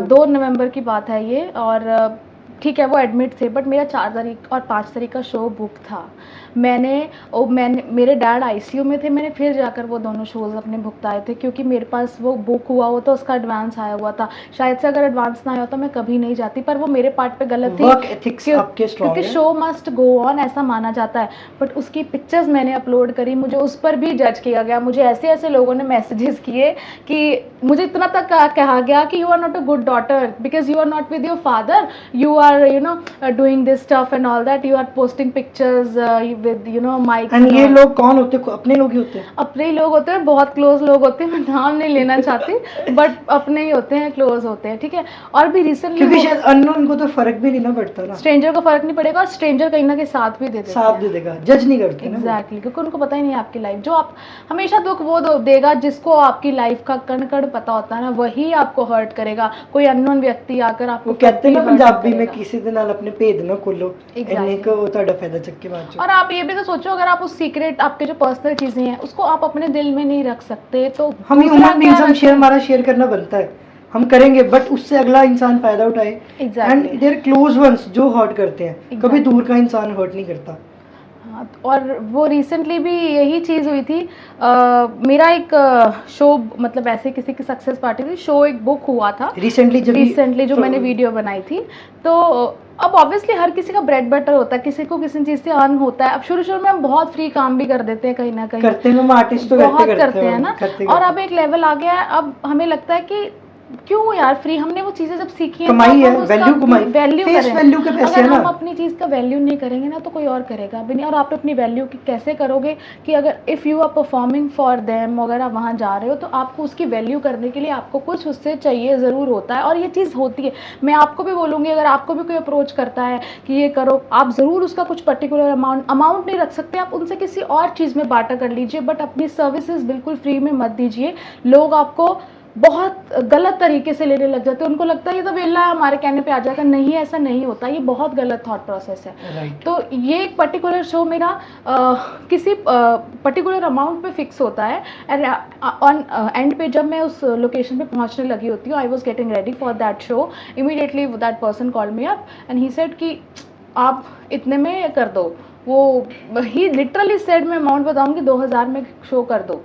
2 नवंबर की बात है ये, और ठीक है वो एडमिट थे, बट मेरा 4 तारीख और 5 तारीख का शो बुक था। मैंने मेरे डैड आईसीयू में थे, मैंने फिर जाकर वो दोनों शोज़ अपने भुगताए थे, क्योंकि मेरे पास वो बुक हुआ होता, उसका एडवांस आया हुआ था। शायद से अगर एडवांस ना आया होता मैं कभी नहीं जाती, पर वो मेरे पार्ट पे गलत थी, वर्क एथिक्स आपके स्ट्रांग क्योंकि है। शो मस्ट गो ऑन ऐसा माना जाता है। बट उसकी पिक्चर्स मैंने अपलोड करी, मुझे उस पर भी जज किया गया, मुझे ऐसे ऐसे लोगों ने मैसेजेस किए कि मुझे इतना तक कहा गया कि you are not a good daughter because you are not with your father, you are doing this stuff and all that, you are posting pictures with Mike. And ये लोग कौन होते हैं? अपने लोग ही होते हैं। अपने ही लोग होते हैं, बहुत क्लोज लोग होते हैं, मैं नाम नहीं लेना चाहती, बट अपने ही होते हैं, क्लोज होते हैं, ठीक है। और भी रिसेंटली, क्योंकि शायद अननोन को तो फर्क भी नहीं ना पड़ता ना, स्ट्रेंजर को फर्क नहीं पड़ेगा, और स्ट्रेंजर कहीं ना कहीं साथ भी दे देते साथ हैं, दे देगा, जज नहीं करते ना वो। एग्जैक्टली, क्योंकि उनको पता ही नहीं है आपकी लाइफ। जो आप हमेशा दुख वो देगा जिसको आपकी लाइफ का कण कण पता होता है ना, वही आपको हर्ट करेगा। कोई अननोन व्यक्ति आकर आपको, वो कहते हैं ना hurt पंजाबी में, करेगा। किसी दे नाल अपने भेद ना खोलो, Exactly. इन्ने को ਤੁਹਾਡਾ फायदा चक के बाद और आप ये भी तो सोचो, अगर आप उस सीक्रेट, आपके जो पर्सनल चीजें हैं उसको आप अपने दिल में नहीं रख सकते, तो हम दूसरा ह्यूमन बीइंग्स, क्या हम रखें? हमारा शेयर करना बनता है, हम करेंगे, बट उससे अगला इंसान फायदा उठाए। Exactly. And their close ones जो हर्ट करते हैं, कभी Exactly. दूर का इंसान हर्ट नहीं करता। हाँ, और वो रिसेंटली भी यही चीज़ हुई थी। मेरा एक शो, मतलब ऐसे किसी की सक्सेस पार्टी थी, शो एक बुक हुआ था रिसेंटली जो मैंने वीडियो बनाई थी। तो अब ऑब्वियसली हर किसी का ब्रेड बटर होता है, किसी को किसी चीज़ से अर्न होता है। अब शुरू शुरू में हम बहुत फ्री काम भी कर देते हैं, कहीं ना कहीं करते हैं, हम आर्टिस्ट तो बहुत करते हैं ना। और अब एक लेवल आ गया है, अब हमें लगता है कि क्यों यार फ्री, हमने वो चीज़ें जब सीखी हैं, कमाई है, वैल्यू वैल्यू फेस करें। वैल्यू के पैसे अगर है ना। हम अपनी चीज़ का वैल्यू नहीं करेंगे ना, तो कोई और करेगा भी नहीं। और आप अपनी वैल्यू की कैसे करोगे कि अगर if you are performing for them, अगर आप वहाँ जा रहे हो, तो आपको उसकी वैल्यू करने के लिए आपको कुछ उससे चाहिए ज़रूर होता है, और ये चीज़ होती है। मैं आपको भी बोलूँगी, अगर आपको भी कोई अप्रोच करता है कि ये करो, आप ज़रूर उसका कुछ पर्टिकुलर अमाउंट नहीं रख सकते, आप उनसे किसी और चीज़ में बाटा कर लीजिए, बट अपनी सर्विसेज बिल्कुल फ्री में मत दीजिए। लोग आपको बहुत गलत तरीके से लेने लग जाते हैं, उनको लगता है ये तो वेला है, हमारे कहने पे आ जाएगा। नहीं, ऐसा नहीं होता, ये बहुत गलत थॉट प्रोसेस है। Right. तो ये एक पर्टिकुलर शो मेरा किसी पर्टिकुलर अमाउंट पे फिक्स होता है, एंड ऑन एंड पे जब मैं उस लोकेशन पे पहुंचने लगी होती हूँ, I was getting ready for that show, immediately that person called me up and he said कि आप इतने में कर दो। वो ही लिटरली सेड, मैं अमाउंट बताऊँगी, 2000 में शो कर दो,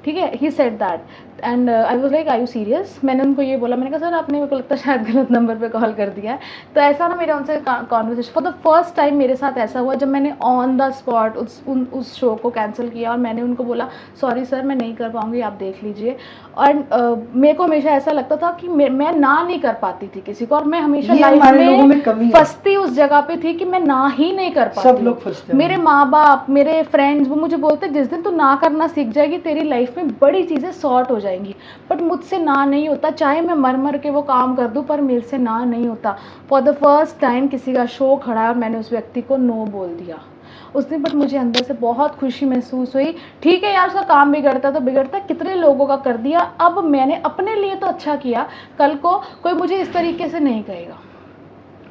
ठीक है। He said that and I was like, are you serious? मैंने उनको ये बोला, मैंने कहा सर आपने, मेरे को लगता है शायद गलत नंबर पे कॉल कर दिया है। तो ऐसा ना मेरा उनसे conversation for the first time मेरे साथ ऐसा हुआ, जब मैंने ऑन द स्पॉट उस शो को कैंसिल किया, और मैंने उनको बोला सॉरी सर मैं नहीं कर पाऊँगी, आप देख लीजिए। और मेरे को हमेशा ऐसा लगता था कि मैं ना नहीं कर पाती थी किसी को, और मैं हमेशा लाइफ में फंसती उस जगह पे थी कि मैं ना ही नहीं कर पाती। सब लोग फंसते हैं। मेरे माँ बाप, मेरे फ्रेंड्स, वो मुझे बोलते जिस दिन तू ना करना सीख जाएगी, तेरी लाइफ में बड़ी चीज़ें सॉर्ट हो जाएंगी। बट मुझसे ना नहीं होता, चाहे मैं मर मर के वो काम कर दूं, पर मेरे से ना नहीं होता। फॉर द फर्स्ट टाइम किसी का शो खड़ा है और मैंने उस व्यक्ति को नो बोल दिया उस दिन, बट मुझे अंदर से बहुत खुशी महसूस हुई। ठीक है यार, उसका काम बिगड़ता तो बिगड़ता, कितने लोगों का कर दिया, अब मैंने अपने लिए तो अच्छा किया, कल को कोई मुझे इस तरीके से नहीं कहेगा।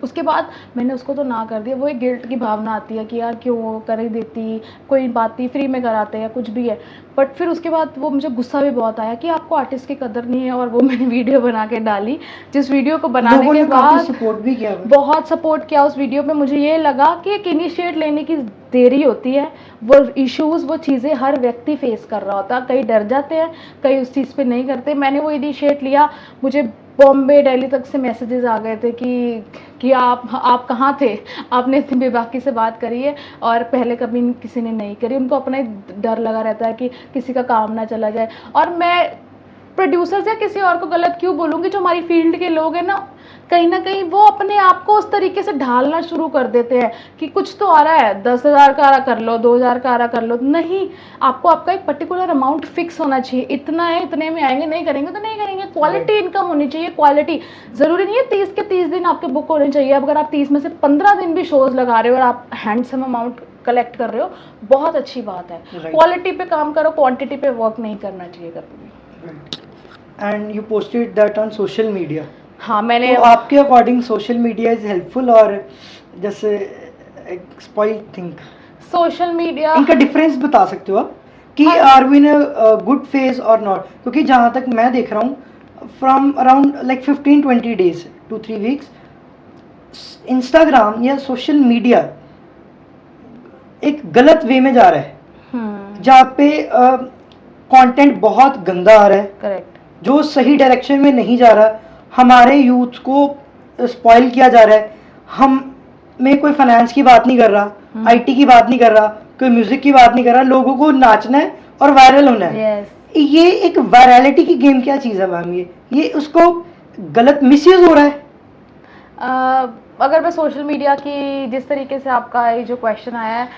उसके बाद मैंने उसको तो ना कर दिया। वो एक गिल्ट की भावना आती है कि यार क्यों कर ही देती, कोई बात नहीं, फ्री में कराते हैं कुछ भी है। बट फिर उसके बाद वो मुझे गुस्सा भी बहुत आया कि आपको आर्टिस्ट की कदर नहीं है, और वो मैंने वीडियो बना के डाली, जिस वीडियो को बनाने लोगों के ने काफी बाद सपोर्ट भी किया। बहुत सपोर्ट किया उस वीडियो पे। मुझे ये लगा कि एक इनिशिएट लेने की देरी होती है, वो इश्यूज, वो चीज़ें हर व्यक्ति फेस कर रहा होता है, कई डर जाते हैं, कई उस चीज़ पे नहीं करते। मैंने वो इनिशिएट लिया। मुझे बॉम्बे, दिल्ली तक से मैसेजेस आ गए थे कि आप कहाँ थे, आपने इतनी बेबाकी से बात करी है और पहले कभी किसी ने नहीं करी। उनको अपना ही डर लगा रहता है कि किसी का काम ना चला जाए। और मैं प्रोड्यूसर्स या किसी और को गलत क्यों बोलूँगी, जो हमारी फील्ड के लोग हैं ना कहीं वो अपने आप को उस तरीके से ढालना शुरू कर देते हैं कि कुछ तो आ रहा है, 10,000 का आ रहा कर लो, 2,000 का आ रहा कर लो। नहीं, आपको आपका एक पर्टिकुलर अमाउंट फिक्स होना चाहिए, इतना है, इतने में आएंगे, नहीं करेंगे तो नहीं करेंगे। क्वालिटी इनकम होनी चाहिए, क्वालिटी। ज़रूरी नहीं है 30 के 30 दिन आपके बुक होने चाहिए। अब अगर आप 30 में से 15 दिन भी शोज़ लगा रहे हो और आप हैंडसम अमाउंट कलेक्ट कर रहे हो, बहुत अच्छी बात है। क्वालिटी पे काम करो, क्वांटिटी पे वर्क नहीं करना चाहिए कभी भी। And you posted that on social media. हाँ, मैंने तो आपके according social media is helpful और जैसे स्पॉइल थिंग, सोशल मीडिया, इनका डिफरेंस बता सकते हो आप कि are we in a good phase और नॉट? क्योंकि जहाँ तक मैं देख रहा हूँ from around like 15-20 days to 3 weeks Instagram या सोशल मीडिया एक गलत वे में जा रहा है, जहाँ पे कंटेंट बहुत गंदा आ रहा है। करेक्ट। जो सही डायरेक्शन में नहीं जा रहा, हमारे यूथ को स्पॉइल किया जा रहा है। हम मैं कोई फाइनेंस की बात नहीं कर रहा, आईटी की बात नहीं कर रहा, कोई म्यूजिक की बात नहीं कर रहा, लोगों को नाचना है और वायरल होना है। ये एक वायरलिटी की गेम क्या चीज़ है मैम? ये उसको गलत मिसयूज हो रहा है। अगर मैं सोशल मीडिया की, जिस तरीके से आपका ये जो क्वेश्चन आया है,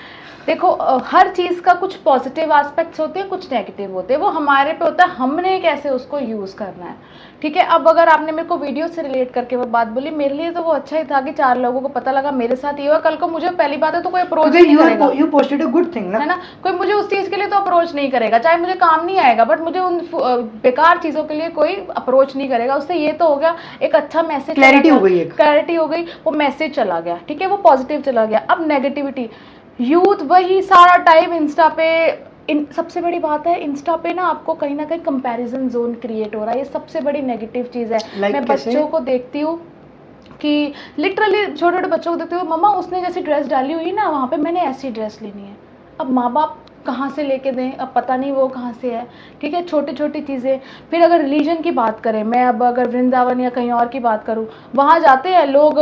देखो हर चीज़ का कुछ पॉजिटिव एस्पेक्ट्स होते हैं, कुछ नेगेटिव होते हैं। वो हमारे पे होता है, हमने कैसे उसको यूज़ करना है। ठीक है, अब अगर आपने मेरे को वीडियो से रिलेट करके वो बात बोली, मेरे लिए तो वो अच्छा ही था कि 4 लोगों को पता लगा मेरे साथ ये हुआ। कल को मुझे, पहली बात है तो कोई अप्रोच नहीं करेगा, you posted a good thing ना, है ना। कोई मुझे उस चीज़ के लिए तो अप्रोच नहीं करेगा, चाहे मुझे काम नहीं आएगा, बट मुझे उन बेकार चीज़ों के लिए कोई अप्रोच नहीं करेगा। उससे ये तो हो गया, एक अच्छा मैसेज, क्लैरिटी हो गई, क्लैरिटी हो गई, वो मैसेज चला गया। ठीक है, वो पॉजिटिव चला गया। अब नेगेटिविटी, यूथ वही सारा टाइम इंस्टा पे, सबसे बड़ी बात है इंस्टा पे ना आपको कहीं ना कहीं कंपैरिजन जोन क्रिएट हो रहा है। ये सबसे बड़ी नेगेटिव चीज़ है। मैं बच्चों को देखती हूँ कि लिटरली छोटे छोटे बच्चों को देखती हूँ, मम्मा उसने जैसी ड्रेस डाली हुई ना वहाँ पे, मैंने ऐसी ड्रेस लेनी है। अब माँ बाप कहाँ से लेके दें, अब पता नहीं वो कहाँ से है। ठीक है, छोटी छोटी चीज़ें। फिर अगर रिलीजन की बात करें, मैं अब अगर वृंदावन या कहीं और की बात करूँ, वहाँ जाते हैं लोग,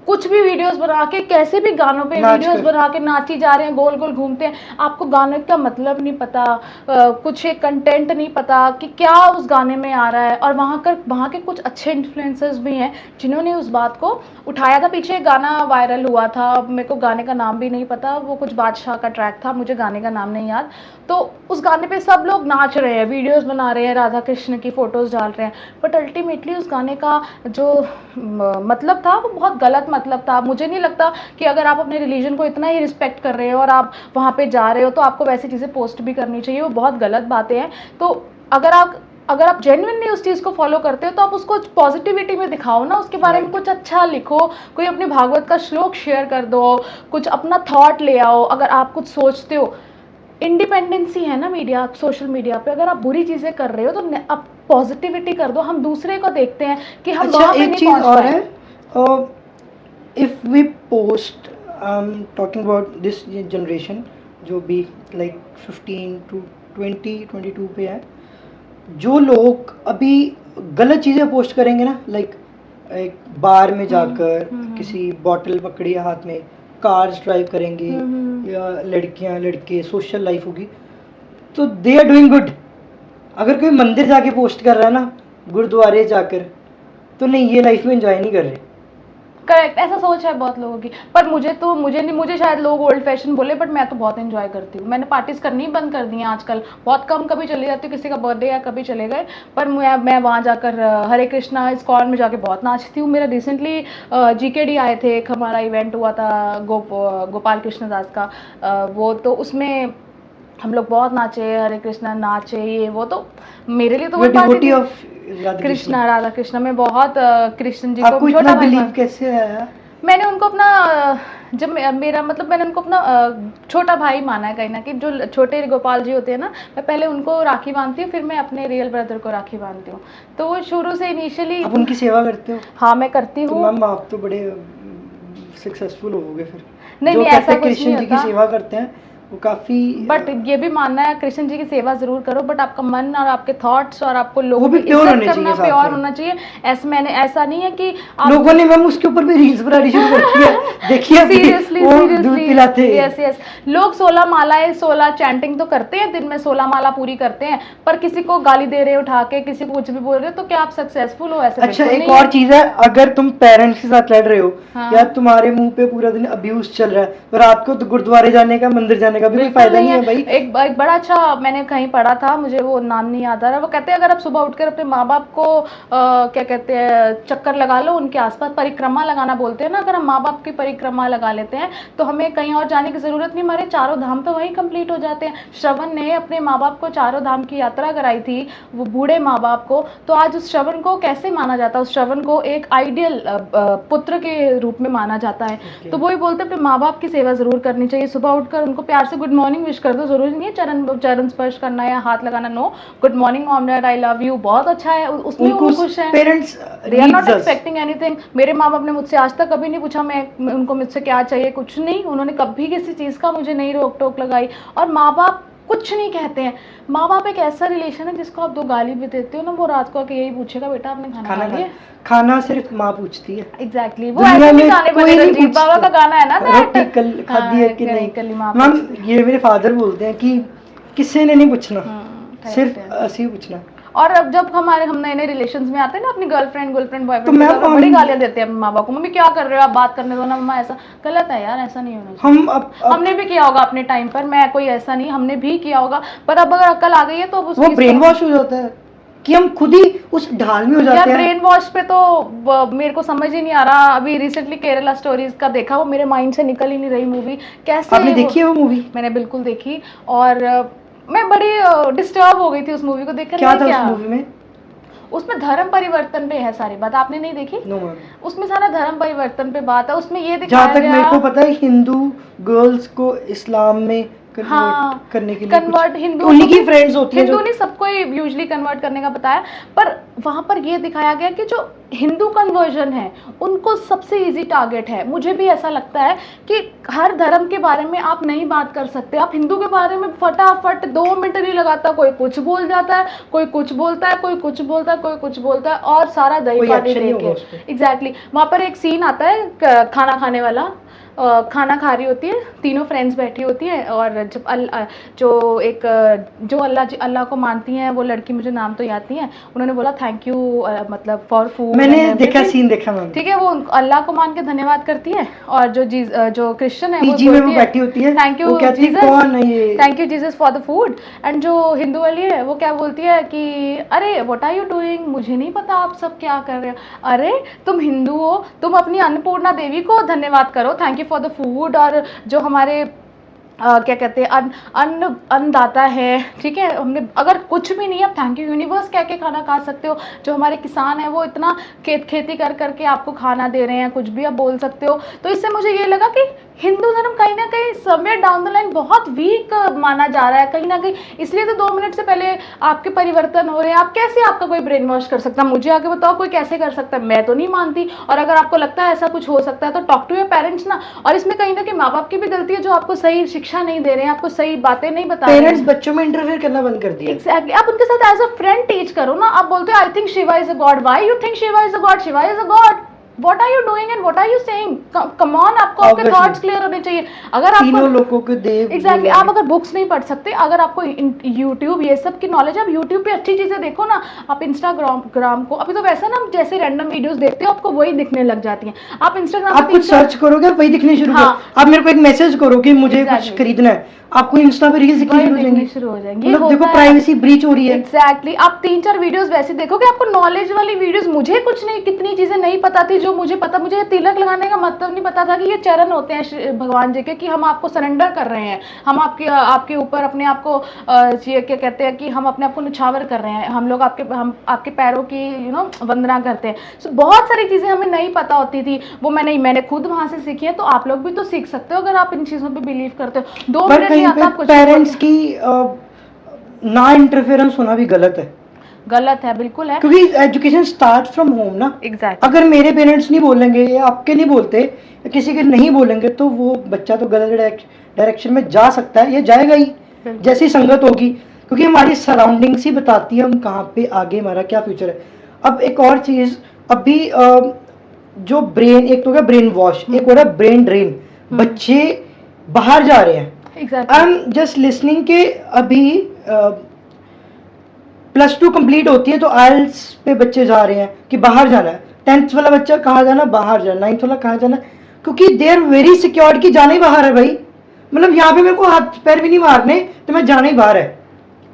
कुछ भी वीडियोस बना के, कैसे भी गानों पे वीडियोस बना के नाची जा रहे हैं, गोल गोल घूमते हैं। आपको गाने का मतलब नहीं पता, कुछ एक कंटेंट नहीं पता कि क्या उस गाने में आ रहा है। और वहाँ के कुछ अच्छे इन्फ्लुएंसर्स भी हैं जिन्होंने उस बात को उठाया था। पीछे एक गाना वायरल हुआ था, मेरे को गाने का नाम भी नहीं पता, वो कुछ बादशाह का ट्रैक था, मुझे गाने का नाम नहीं याद। तो उस गाने पे सब लोग नाच रहे हैं, वीडियोस बना रहे हैं, राधा कृष्ण की फोटोज डाल रहे हैं, बट अल्टीमेटली उस गाने का जो मतलब था वो बहुत गलत मतलब था। मुझे नहीं लगता कि अगर आप अपने रिलीजन को इतना ही रिस्पेक्ट कर रहे हो और आप वहाँ पे जा रहे हो तो आपको वैसी चीज़ें पोस्ट भी करनी चाहिए। वो बहुत गलत बातें हैं। तो अगर आप जेन्युइनली उस चीज़ को फॉलो करते हो तो आप उसको पॉजिटिविटी में दिखाओ ना, उसके बारे में कुछ अच्छा लिखो, कोई अपने भागवत का श्लोक शेयर कर दो, कुछ अपना थॉट ले आओ। अगर आप कुछ सोचते हो, इंडिपेंडेंसी है ना मीडिया, सोशल मीडिया पे अगर आप बुरी चीज़ें कर रहे हो तो आप पॉजिटिविटी कर दो। हम दूसरे को देखते हैं कि हम वहाँ पे नहीं पहुँच और है, if we post, talking about this generation जो भी लाइक 15 to 22 पे है, जो लोग अभी गलत चीज़ें पोस्ट करेंगे ना, लाइक एक बार में जाकर किसी बॉटल पकड़ी हाथ में, कार्स ड्राइव करेंगे, या लड़कियां लड़के सोशल लाइफ होगी, तो दे आर डूइंग गुड। अगर कोई मंदिर जाके पोस्ट कर रहा है ना, गुरुद्वारे जाकर, तो नहीं, ये लाइफ में एंजॉय नहीं कर रहे। करेक्ट, ऐसा सोच है बहुत लोगों की। पर मुझे शायद लोग ओल्ड फैशन बोले, बट मैं तो बहुत एंजॉय करती हूँ। मैंने पार्टीज करनी बंद कर दी हैं आजकल, बहुत कम, कभी चली जाती हूँ, किसी का बर्थडे या कभी चले गए। पर मैं वहाँ जाकर हरे कृष्णा इस्कॉन में जाके बहुत नाचती हूँ। मेरा रिसेंटली GKD आए थे, एक हमारा इवेंट हुआ था गोपाल कृष्ण दास का, वो तो उसमें हम लोग बहुत नाचे, हरे कृष्णा नाचे, ये वो। तो मेरे लिए तो वो डिवोटी ऑफ कृष्णा, राधा कृष्णा में बहुत कृष्ण जी को छोटा बिलीव कैसे आया? मैंने उनको अपना जब मेरा मतलब मैंने उनको अपना छोटा भाई माना है कहीं ना कहीं। जो छोटे गोपाल जी होते हैं ना, मैं पहले उनको राखी बांधती हूँ, फिर मैं अपने रियल ब्रदर को राखी बांधती हूँ। तो वो शुरू से इनिशियली। आप उनकी सेवा करते हो? हाँ मैं करती तो हूँ। मैम आप तो बड़े सक्सेसफुल होगे फिर। नहीं जो नहीं, कहते ऐसा हैं कुछ कृष्ण नहीं जी की होता। सेवा करते हैं वो काफी बट ये भी मानना है कृष्ण जी की सेवा जरूर करो, बट आपका मन और आपके थॉट्स और आपको लोगों वो भी की pure इज्जत होने करना चाहिए साथ प्योर में। होना चाहिए। ऐसा नहीं है कि आप लोगों ने मैम उसके ऊपर भी रील्स बनानी शुरू कर दी है, देखिए अभी सीरियसली वो दूध पिलाते हैं। यस यस, लोग 16 मालाएं 16 चैंटिंग तो करते हैं दिन में, 16 माला पूरी करते हैं, पर किसी को गाली दे रहे हो उठा के, किसी को कुछ भी बोल रहे हो, तो क्या आप सक्सेसफुल हो? ऐसे अच्छा बिल्कुल एक नहीं और चीज है, अगर तुम पेरेंट्स के साथ लड़ रहे हो हाँ। या तुम्हारे मुंह पे पूरा दिन अब्यूज चल रहा है, तो रात को तो गुरुद्वारे जाने का, मंदिर जाने का भी कोई बिल्कुल फायदा नहीं है भाई। एक बड़ा अच्छा मैंने कहीं पढ़ा था, मुझे वो नाम नहीं याद आ रहा, वो कहते हैं अगर आप सुबह उठकर अपने माँ बाप को क्या कहते हैं चक्कर लगा लो, उनके आसपास परिक्रमा लगाना बोलते हैं ना, अगर हम माँ बाप की परिक्रमा लगा लेते हैं तो हमें कहीं और जाने की जरूरत नहीं, हमारे चारों धाम तो वहीं कंप्लीट हो जाते हैं। श्रवण ने अपने माँ बाप को चारों धाम की यात्रा कराई थी, वो बूढ़े माँ बाप को, तो आज उस श्रवण को कैसे माना जाता है? उस श्रवण को एक आइडियल पुत्र के रूप में माना जाता है। तो वही बोलते हैं अपने माँ बाप की सेवा जरूर करनी चाहिए। सुबह उठकर उनको प्यार से गुड मॉर्निंग विश कर दो, जरूरी नहीं है चरण स्पर्श करना या हाथ लगाना, no, good morning mom dad, I love you, बहुत अच्छा है, उसमें वो खुश है। Parents they are not expecting anything. मेरे माँ बाप ने मुझसे आज तक कभी नहीं पूछा मैं उनको मुझसे क्या चाहिए, कुछ नहीं, उन्होंने कभी किसी चीज का मुझे नहीं रोक टोक लगाई। और माँ बाप कुछ नहीं कहते हैं। माँ बाप एक ऐसा रिलेशन है जिसको आप 2 गाली भी देते हो ना, वो रात को आके यही पूछेगा बेटा आपने खाना खा लिया? खाना सिर्फ माँ पूछती है। एग्जैक्टली, वो ऐसे भी गाने बने, रंजीत बाबा का गाना है ना, रोटी कल खाधी है कि नहीं। मैम ये मेरे फादर बोलते हैं कि किसी ने नहीं पूछना, सिर्फ असी पूछना। और अब जब हम नए नए रिलेशंस में आते हैं ना, अपनी गर्लफ्रेंड बॉयफ्रेंड तो मैं बड़ी गालियां देते हैं माँ बाप को, मम्मी क्या कर रहे हो आप, बात करने दो ना मम्मा, ऐसा गलत है यार, ऐसा नहीं होना चाहिए। हमने भी किया होगा अपने टाइम पर, मैं कोई ऐसा नहीं, हमने भी किया होगा, पर अब अगर अकल आ गई है तो वो ब्रेन वॉश हो जाता है कि हम खुद ही उस ढाल में हो जाते हैं। ब्रेन वॉश पे तो मेरे को समझ ही नहीं आ रहा। अभी रिसेंटली केरला स्टोरीज का देखा, वो मेरे माइंड से निकल ही नहीं रही मूवी। कैसे आपने देखी है वो मूवी? मैंने बिल्कुल देखी, और मैं बड़ी डिस्टर्ब हो गई थी उस मूवी को देखकर। क्या था उस मूवी में? उसमें धर्म परिवर्तन पे है सारी बात। आपने नहीं देखी? No ma'am. उसमें सारा धर्म परिवर्तन पे बात है। उसमें ये दिखाया जहाँ तक मेरे को पता है हिंदू गर्ल्स को इस्लाम में करने के लिए कन्वर्ट, हिंदू उन्हीं की फ्रेंड्स होती हैं, हिंदू ने सबको यूजुअली कन्वर्ट करने का बताया, पर वहां पर ये दिखाया गया कि जो हिंदू कन्वर्जन है उनको सबसे इजी टारगेट है। मुझे भी ऐसा लगता है कि हर धर्म के बारे में आप नहीं बात कर सकते। आप हिंदू के बारे में फटाफट 2 मिनट नहीं लगाता, कोई कुछ बोल जाता है, कोई कुछ बोलता है, कोई कुछ बोलता है, कोई कुछ बोलता है, और सारा दही पानी देके। एग्जैक्टली, वहां पर एक सीन आता है खाना खाने वाला, खाना खा रही होती है, तीनों फ्रेंड्स बैठी होती हैं, और जब जो अल्लाह को मानती हैं वो लड़की, मुझे नाम तो याद नहीं है, उन्होंने बोला थैंक यू मतलब फॉर फूड। मैंने देखा, सीन देखा मैम। ठीक है, वो अल्लाह को मान के धन्यवाद करती है, और जो क्रिश्चियन है वो बैठी होती है, thank you Jesus, thank you Jesus for the food. And जो हिंदू वाली है वो क्या बोलती है कि अरे व्हाट आर यू डूइंग, मुझे नहीं पता आप सब क्या कर रहे हो। अरे तुम हिंदू हो, तुम अपनी अन्नपूर्णा देवी को धन्यवाद करो, thank you for the food. और जो हमारे क्या कहते हैं अन्नदाता है, ठीक है, हमने अगर कुछ भी नहीं है, आप थैंक यू यूनिवर्स कह के खाना खा सकते हो। जो हमारे किसान है वो इतना खेती कर करके आपको खाना दे रहे हैं, कुछ भी आप बोल सकते हो। तो इससे मुझे ये लगा कि हिंदू धर्म कहीं ना कहीं समय डाउन द लाइन बहुत वीक माना जा रहा है कहीं ना कहीं। इसलिए तो 2 मिनट से पहले आपके परिवर्तन हो रहे हैं। आप कैसे आपका कोई ब्रेन वॉश कर सकता है? मुझे आगे बताओ, कोई कैसे कर सकता है? मैं तो नहीं मानती। और अगर आपको लगता है ऐसा कुछ हो सकता है तो टॉक टू योर पेरेंट्स ना। और इसमें कहीं ना कहीं माँ बाप की भी गलती है जो आपको सही शिक्षा नहीं दे रहे हैं, आपको सही बातें नहीं बता रहे हैं। पेरेंट्स बच्चों में इंटरफेयर करना बंद कर दिया। एग्जैक्टली, आप उनके साथ एज अ फ्रेंड टीच करो ना। आप बोलते हो I think Shiva is a God, why you think Shiva is a God? Shiva is a God, What are you doing and what are you saying? Come on, आपको आपके थॉट्स क्लियर होने चाहिए। अगर आप तीनों लोगों को देव, एग्जैक्टली, आप अगर बुक्स नहीं पढ़ सकते, अगर आपको यूट्यूब ये सब की नॉलेज, आप यूट्यूब पे अच्छी चीजें देखो ना। आप इंस्टाग्राम को अभी तो वैसा ना जैसे रैंडम वीडियोस देखते हो आपको वही दिखने लग जाती हैं। आप इंस्टाग्राम आप कुछ सर्च करोगे वही दिखने शुरू करो। आप मेरे को एक मैसेज करो कि मुझे कुछ खरीदना है, आपको इंस्टा पे रील्स दिखनी शुरू हो जाएंगी। मतलब देखो प्राइवेसी ब्रीच हो रही है। एग्जैक्टली, आप 3-4 वीडियोस वैसे देखोगे, आपको नॉलेज वाली वीडियोस, मुझे कुछ नहीं, कितनी चीजें नहीं पता थी जो जो मुझे पता, मुझे तिलक लगाने का मतलब नहीं पता था कि ये चरण होते हैं भगवान जी के, कि हम आपको सरेंडर कर रहे हैं, हम आपके ऊपर अपने आप को ये क्या कहते हैं कि हम अपने आप को निछावर कर रहे हैं, हम आपके पैरों की वंदना करते हैं। So, बहुत सारी चीज़ें हमें नहीं पता होती थी, वो मैंने खुद वहाँ से सीखी है। तो आप लोग भी तो सीख सकते हो अगर आप इन चीज़ों पे बिलीव करते हो। 2 मिनट नहीं आता, कुछ पेरेंट्स की ना इंटरफेरेंस होना भी गलत है, गलत है, बिल्कुल है, क्योंकि एजुकेशन स्टार्ट फ्रॉम होम ना। एग्जैक्टली। अगर मेरे पेरेंट्स नहीं बोलेंगे या आपके नहीं बोलते या किसी के नहीं बोलेंगे तो वो बच्चा तो गलत डायरेक्शन में जा सकता है, या जाएगा ही जैसी संगत होगी, क्योंकि हमारी सराउंडिंग्स ही बताती है हम कहाँ पे आगे हमारा क्या फ्यूचर है। अब एक और चीज़, अभी जो ब्रेन, एक तो क्या ब्रेन वॉश, एक हो रहा है ब्रेन ड्रेन, बच्चे बाहर जा रहे हैं। आई एम जस्ट लिसनिंग के अभी +2 कंप्लीट होती है तो आइल्स पे बच्चे जा रहे हैं कि बाहर जाना है, 10th वाला बच्चा कहाँ जाना, बाहर जाना, 9th वाला कहाँ जाना, क्योंकि दे आर वेरी सिक्योर्ड कि जाना ही बाहर है भाई, मतलब यहाँ पे मेरे को हाथ पैर भी नहीं मारने तो मैं जाना ही बाहर है।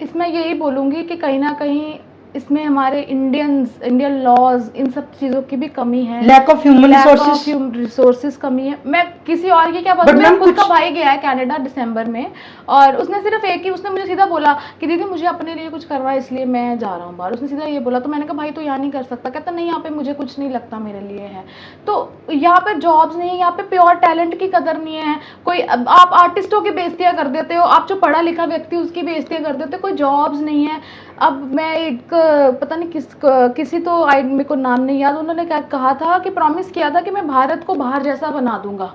इसमें यही बोलूँगी कि कहीं ना कहीं इसमें हमारे इंडियन लॉज, इन सब चीज़ों की भी कमी है, लैक ऑफ ह्यूमन रिसोर्सेज कमी है। मैं किसी और की क्या बोलूँ, मेरा खुद का भाई गया है कनाडा दिसंबर में, और उसने सिर्फ एक ही, उसने मुझे सीधा बोला कि दीदी मुझे अपने लिए कुछ करवा है इसलिए मैं जा रहा हूँ बाहर, उसने सीधा ये बोला। तो मैंने कहा भाई तो यहाँ नहीं कर सकता, कहता नहीं यहाँ पे मुझे कुछ नहीं लगता मेरे लिए है। तो यहाँ पे जॉब्स नहीं है, यहाँ पे प्योर टैलेंट की कदर नहीं है, कोई आप आर्टिस्टों की बेइज्जतियाँ कर देते हो, आप जो पढ़ा लिखा व्यक्ति उसकी बेइज्जतियाँ कर देते हो, कोई जॉब्स नहीं है। अब मैं एक पता नहीं किसी तो मेरे को नाम नहीं याद, उन्होंने क्या कहा था कि प्रॉमिस किया था कि मैं भारत को बाहर जैसा बना दूंगा,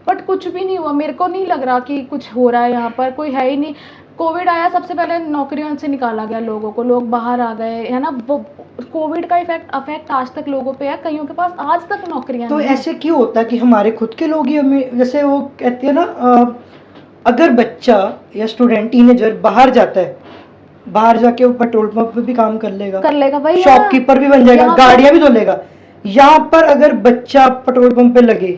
बट कुछ भी नहीं हुआ। मेरे को नहीं लग रहा कि कुछ हो रहा है यहाँ पर, कोई है ही नहीं। कोविड आया, सबसे पहले नौकरियों से निकाला गया लोगों को, लोग बाहर आ गए है ना। वो कोविड का अफेक्ट आज तक लोगों पे है, कईयों के पास आज तक नौकरियां तो नहीं। ऐसे क्यों होता है कि हमारे खुद के लोग ही हमें, जैसे वो कहते हैं ना, अगर बच्चा या स्टूडेंट टीनेजर बाहर जाता है, बाहर जाके वो पेट्रोल पंप पे भी काम कर लेगा भाई, शॉपकीपर भी बन जाएगा, गाड़ियां भी धो लेगा। यहाँ पर अगर बच्चा पेट्रोल पंप पे लगे,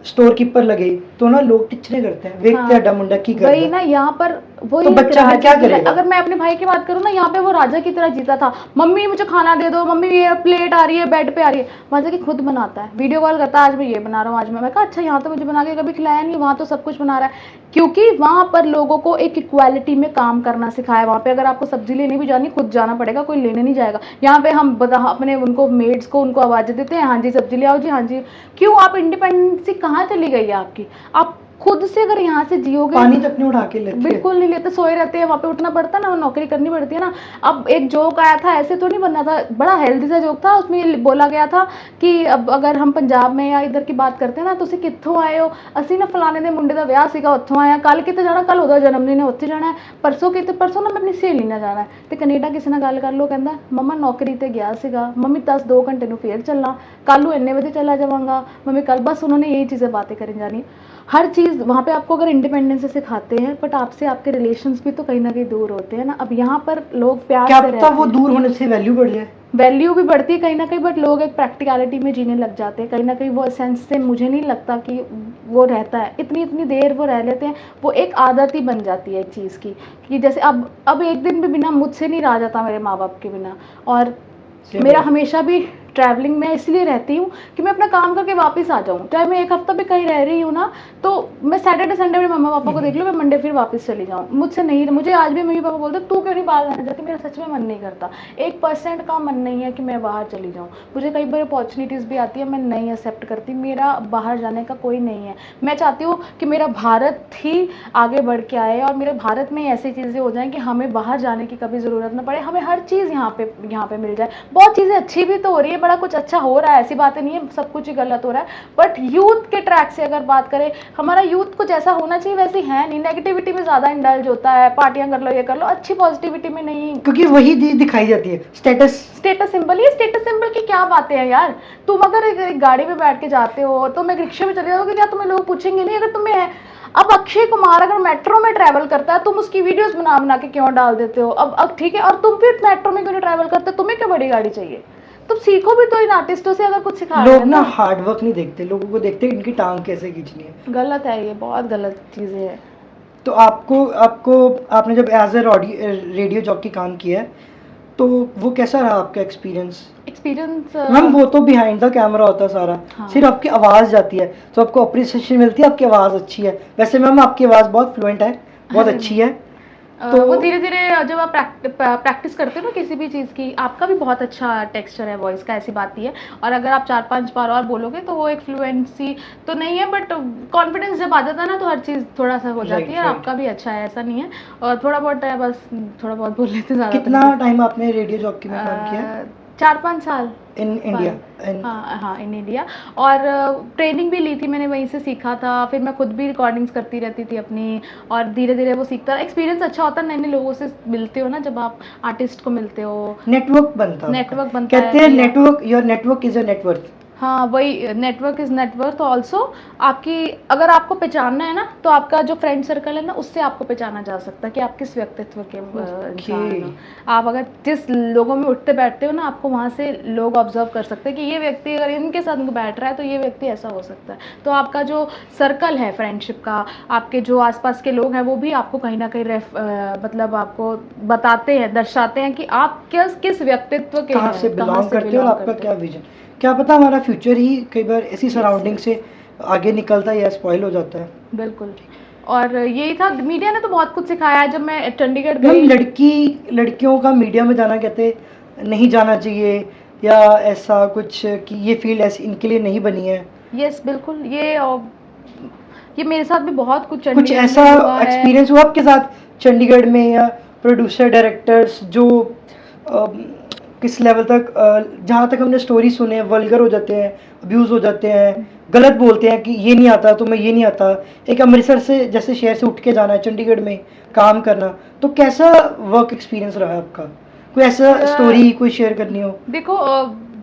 स्टोर कीपर लगे, तो ना लोग टिचरे करते हैं, देखते हैं मुंडा की करता है। वही ना, यहाँ पर वो तो बच्चा फिर क्या करेगा? अगर मैं अपने भाई की बात करूँ ना, यहाँ पे वो राजा की तरह जीता था, मम्मी मुझे खाना दे दो, मम्मी ये प्लेट आ रही है, बेड पे आ रही है, वहाँ जाके खुद बनाता है, वीडियो कॉल करता है, आज मैं ये बना रहा हूँ, आज मैं कहा अच्छा यहाँ तो मुझे बना के कभी खिलाया नहीं, वहाँ तो सब कुछ बना रहा है। क्योंकि वहाँ पर लोगों को एक इक्वालिटी में काम करना सिखाया। वहाँ पे अगर आपको सब्जी लेने भी जानी, खुद जाना पड़ेगा, कोई लेने नहीं जाएगा। यहाँ पे हम अपने उनको मेड्स को उनको आवाज़ देते हैं, हाँ जी सब्जी ले आओ जी, हाँ जी। क्यों? आप इंडिपेंडेंसी कहाँ चली गई है आपकी? आप खुद से अगर यहाँ से जियोगे, पानी तक नहीं उठा के लेते, बिल्कुल नहीं लेते, सोए रहते हैं, वहाँ पे उठना पड़ता है ना, नौकरी करनी पड़ती है ना। अब एक जोक आया था, ऐसे तो नहीं बनना था, बड़ा हेल्दी सा जोक था, उसमें बोला गया था कि अब अगर हम पंजाब में या इधर की बात करते हैं ना, तुसी कित्थों आए हो, असी ना फलाने दे मुंडे दा ब्याह सीगा उत्थों आया, कल किते जाना, कल ओदा जन्मदिन है उत्थे जाना है, परसों ना मैं अपनी सहेली नाल जाना है, ते कनेडा किसी नाल गल कर लो, कहंदा मम्मा नौकरी ते गया सीगा, मम्मी 10-2 घंटे नूं फेर चलना, कल नूं इन्ने बजे चला जावांगा मम्मी, कल बस उन्होंने यही चीज़ें बातें करी जानी। हर चीज़ वहाँ पे आपको अगर इंडिपेंडेंस से सिखाते हैं, बट आपसे आपके रिलेशंस भी तो कहीं ना कहीं दूर होते हैं ना। अब यहाँ पर लोग प्यार से रहते हैं, वो दूर होने से वैल्यू बढ़ जाए, वैल्यू भी बढ़ती है कहीं ना कहीं, बट लोग एक प्रैक्टिकलिटी में जीने लग जाते हैं कहीं ना कहीं। वो सेंस से मुझे नहीं लगता कि वो रहता है, इतनी देर वो रह लेते हैं, वो एक आदत ही बन जाती है एक चीज़ की, कि जैसे अब एक दिन भी बिना मुझसे नहीं रहा जाता, मेरे माँ बाप के बिना। और मेरा हमेशा भी ट्रैवलिंग में इसलिए रहती हूँ कि मैं अपना काम करके वापस आ जाऊँ, चाहे मैं एक हफ्ता भी कहीं रह रही हूँ ना, तो मैं सैटरडे संडे में मम्मा पापा को देख लूँ, मैं मंडे फिर वापस चली जाऊँ। मुझसे नहीं, मुझे आज भी मम्मी पापा बोलते तू क्यों नहीं बाहर जाना चाहती, मेरा सच में मन नहीं करता, 1% का मन नहीं है कि मैं बाहर चली जाऊँ। मुझे कई बार अपॉर्चुनिटीज़ भी आती है, मैं नहीं एक्सेप्ट करती, मेरा बाहर जाने का कोई नहीं है। मैं चाहती हूँ कि मेरा भारत ही आगे बढ़ के आए और मेरे भारत में ऐसी चीज़ें हो जाएँ कि हमें बाहर जाने की कभी ज़रूरत ना पड़े, हमें हर चीज़ यहाँ पे मिल जाए। बहुत चीज़ें अच्छी भी तो हो रही है, बड़ा कुछ अच्छा हो रहा है, ऐसी बातें नहीं है सब कुछ ही गलत हो रहा है, बट यूथ के ट्रैक से अगर बात करें, हमारा यूथ को जैसा होना चाहिए वैसे है नहीं, नेगेटिविटी में ज़्यादा इंडल्ज होता है, पार्टियां कर लो, ये कर लो, अच्छी पॉजिटिविटी में नहीं, क्योंकि वही चीज़ दिखाई जाती है, स्टेटस सिंबल। ये स्टेटस सिंबल की क्या बातें हैं यार? तुम अगर एक गाड़ी में बैठ के जाते हो, तो मैं रिक्शे में चले जाओगे, क्या तुम्हें लोग पूछेंगे नहीं अगर तुम्हें है? अब अक्षय कुमार अगर मेट्रो में ट्रैवल करता है, तुम उसकी वीडियोस बना के क्यों डाल देते हो? अब ठीक है, और तुम फिर मेट्रो में क्यों नहीं ट्रैवल करते? तुम्हें क्या बड़ी गाड़ी चाहिए? तुम सीखो भी तो इन आर्टिस्टों से, अगर कुछ सिखा लोग ना हार्ड वर्क नहीं देखते, लोगों को देखते इनकी टांग कैसे खींचनी है। गलत है, ये बहुत गलत चीज़ें है। तो आपने जब एज ए रेडियो जॉकी काम किया है, तो वो कैसा रहा आपका एक्सपीरियंस? एक्सपीरियंस मैम वो तो बिहाइंड द कैमरा होता है सारा, हाँ। सिर्फ आपकी आवाज़ जाती है तो आपको अप्रिसिएशन मिलती है, आपकी आवाज़ अच्छी है। वैसे मैम आपकी आवाज़ बहुत फ्लुएंट है, बहुत अरे अच्छी है। वो तो धीरे धीरे जब आप प्रैक्टिस करते हो ना किसी भी चीज़ की, आपका भी बहुत अच्छा टेक्सचर है वॉइस का, ऐसी बात नहीं है। और अगर आप 4-5 बार और बोलोगे तो वो एक फ्लुएंसी तो नहीं है, बट कॉन्फिडेंस जब आ जाता है ना तो हर चीज़ थोड़ा सा हो जाती है। राइट। आपका भी अच्छा है, ऐसा नहीं है। और थोड़ा बहुत है, बस थोड़ा बहुत बोल लेते, ज़्यादा कितना टाइम आपने रेडियो जॉकी में काम किया? 4-5 साल इन इंडिया? हाँ हाँ, इन इंडिया। और ट्रेनिंग भी ली थी मैंने, वहीं से सीखा था। फिर मैं खुद भी रिकॉर्डिंग्स करती रहती थी अपनी, और धीरे धीरे वो सीखता रहा। एक्सपीरियंस अच्छा होता है, नए नए लोगों से मिलते हो ना, जब आप आर्टिस्ट को मिलते हो, नेटवर्क बनता है, नेटवर्क बनता है। कहते हैं network, your network is your net worth. हाँ वही, नेटवर्क इज नेटवर्थ ऑल्सो। आपकी अगर आपको पहचानना है ना, तो आपका जो फ्रेंड सर्कल है ना, उससे आपको पहचाना जा सकता है कि आप किस व्यक्तित्व के इंसान हो। आप अगर जिस लोगों में उठते बैठते हो ना, आपको वहाँ से लोग ऑब्जर्व कर सकते हैं कि ये व्यक्ति अगर इनके साथ बैठ रहा है तो ये व्यक्ति ऐसा हो सकता है। तो आपका जो सर्कल है फ्रेंडशिप का, आपके जो आसपास के लोग हैं, वो भी आपको कहीं ना कहीं मतलब आपको बताते हैं, दर्शाते हैं कि आप किस व्यक्तित्व के कहाँ से बिलोंग करते हो और आपका क्या विजन। क्या पता हमारा फ्यूचर ही कई बार ऐसी सराउंडिंग से आगे निकलता है या स्पॉइल हो जाता है। बिल्कुल। और यही था, मीडिया ने तो बहुत कुछ सिखाया है। जब मैं चंडीगढ़ मैम गई, लड़कियों का मीडिया में जाना कहते नहीं जाना चाहिए, या ऐसा कुछ कि ये फील्ड ऐसी इनके लिए नहीं बनी है? यस बिल्कुल, ये मेरे साथ भी बहुत कुछ कुछ चंडीगढ़ ऐसा में हुआ है। एक्सपीरियंस हुआ आपके साथ चंडीगढ़ में, या प्रोड्यूसर डायरेक्टर्स जो किस लेवल तक, जहाँ तक हमने स्टोरी सुने, वल्गर हो जाते हैं, अब्यूज़ हो जाते हैं, गलत बोलते हैं कि ये नहीं आता तुम्हें, ये नहीं आता। एक अमृतसर से जैसे शहर से उठ के जाना है चंडीगढ़ में काम करना, तो कैसा वर्क एक्सपीरियंस रहा है आपका? कोई ऐसा स्टोरी कोई शेयर करनी हो? देखो,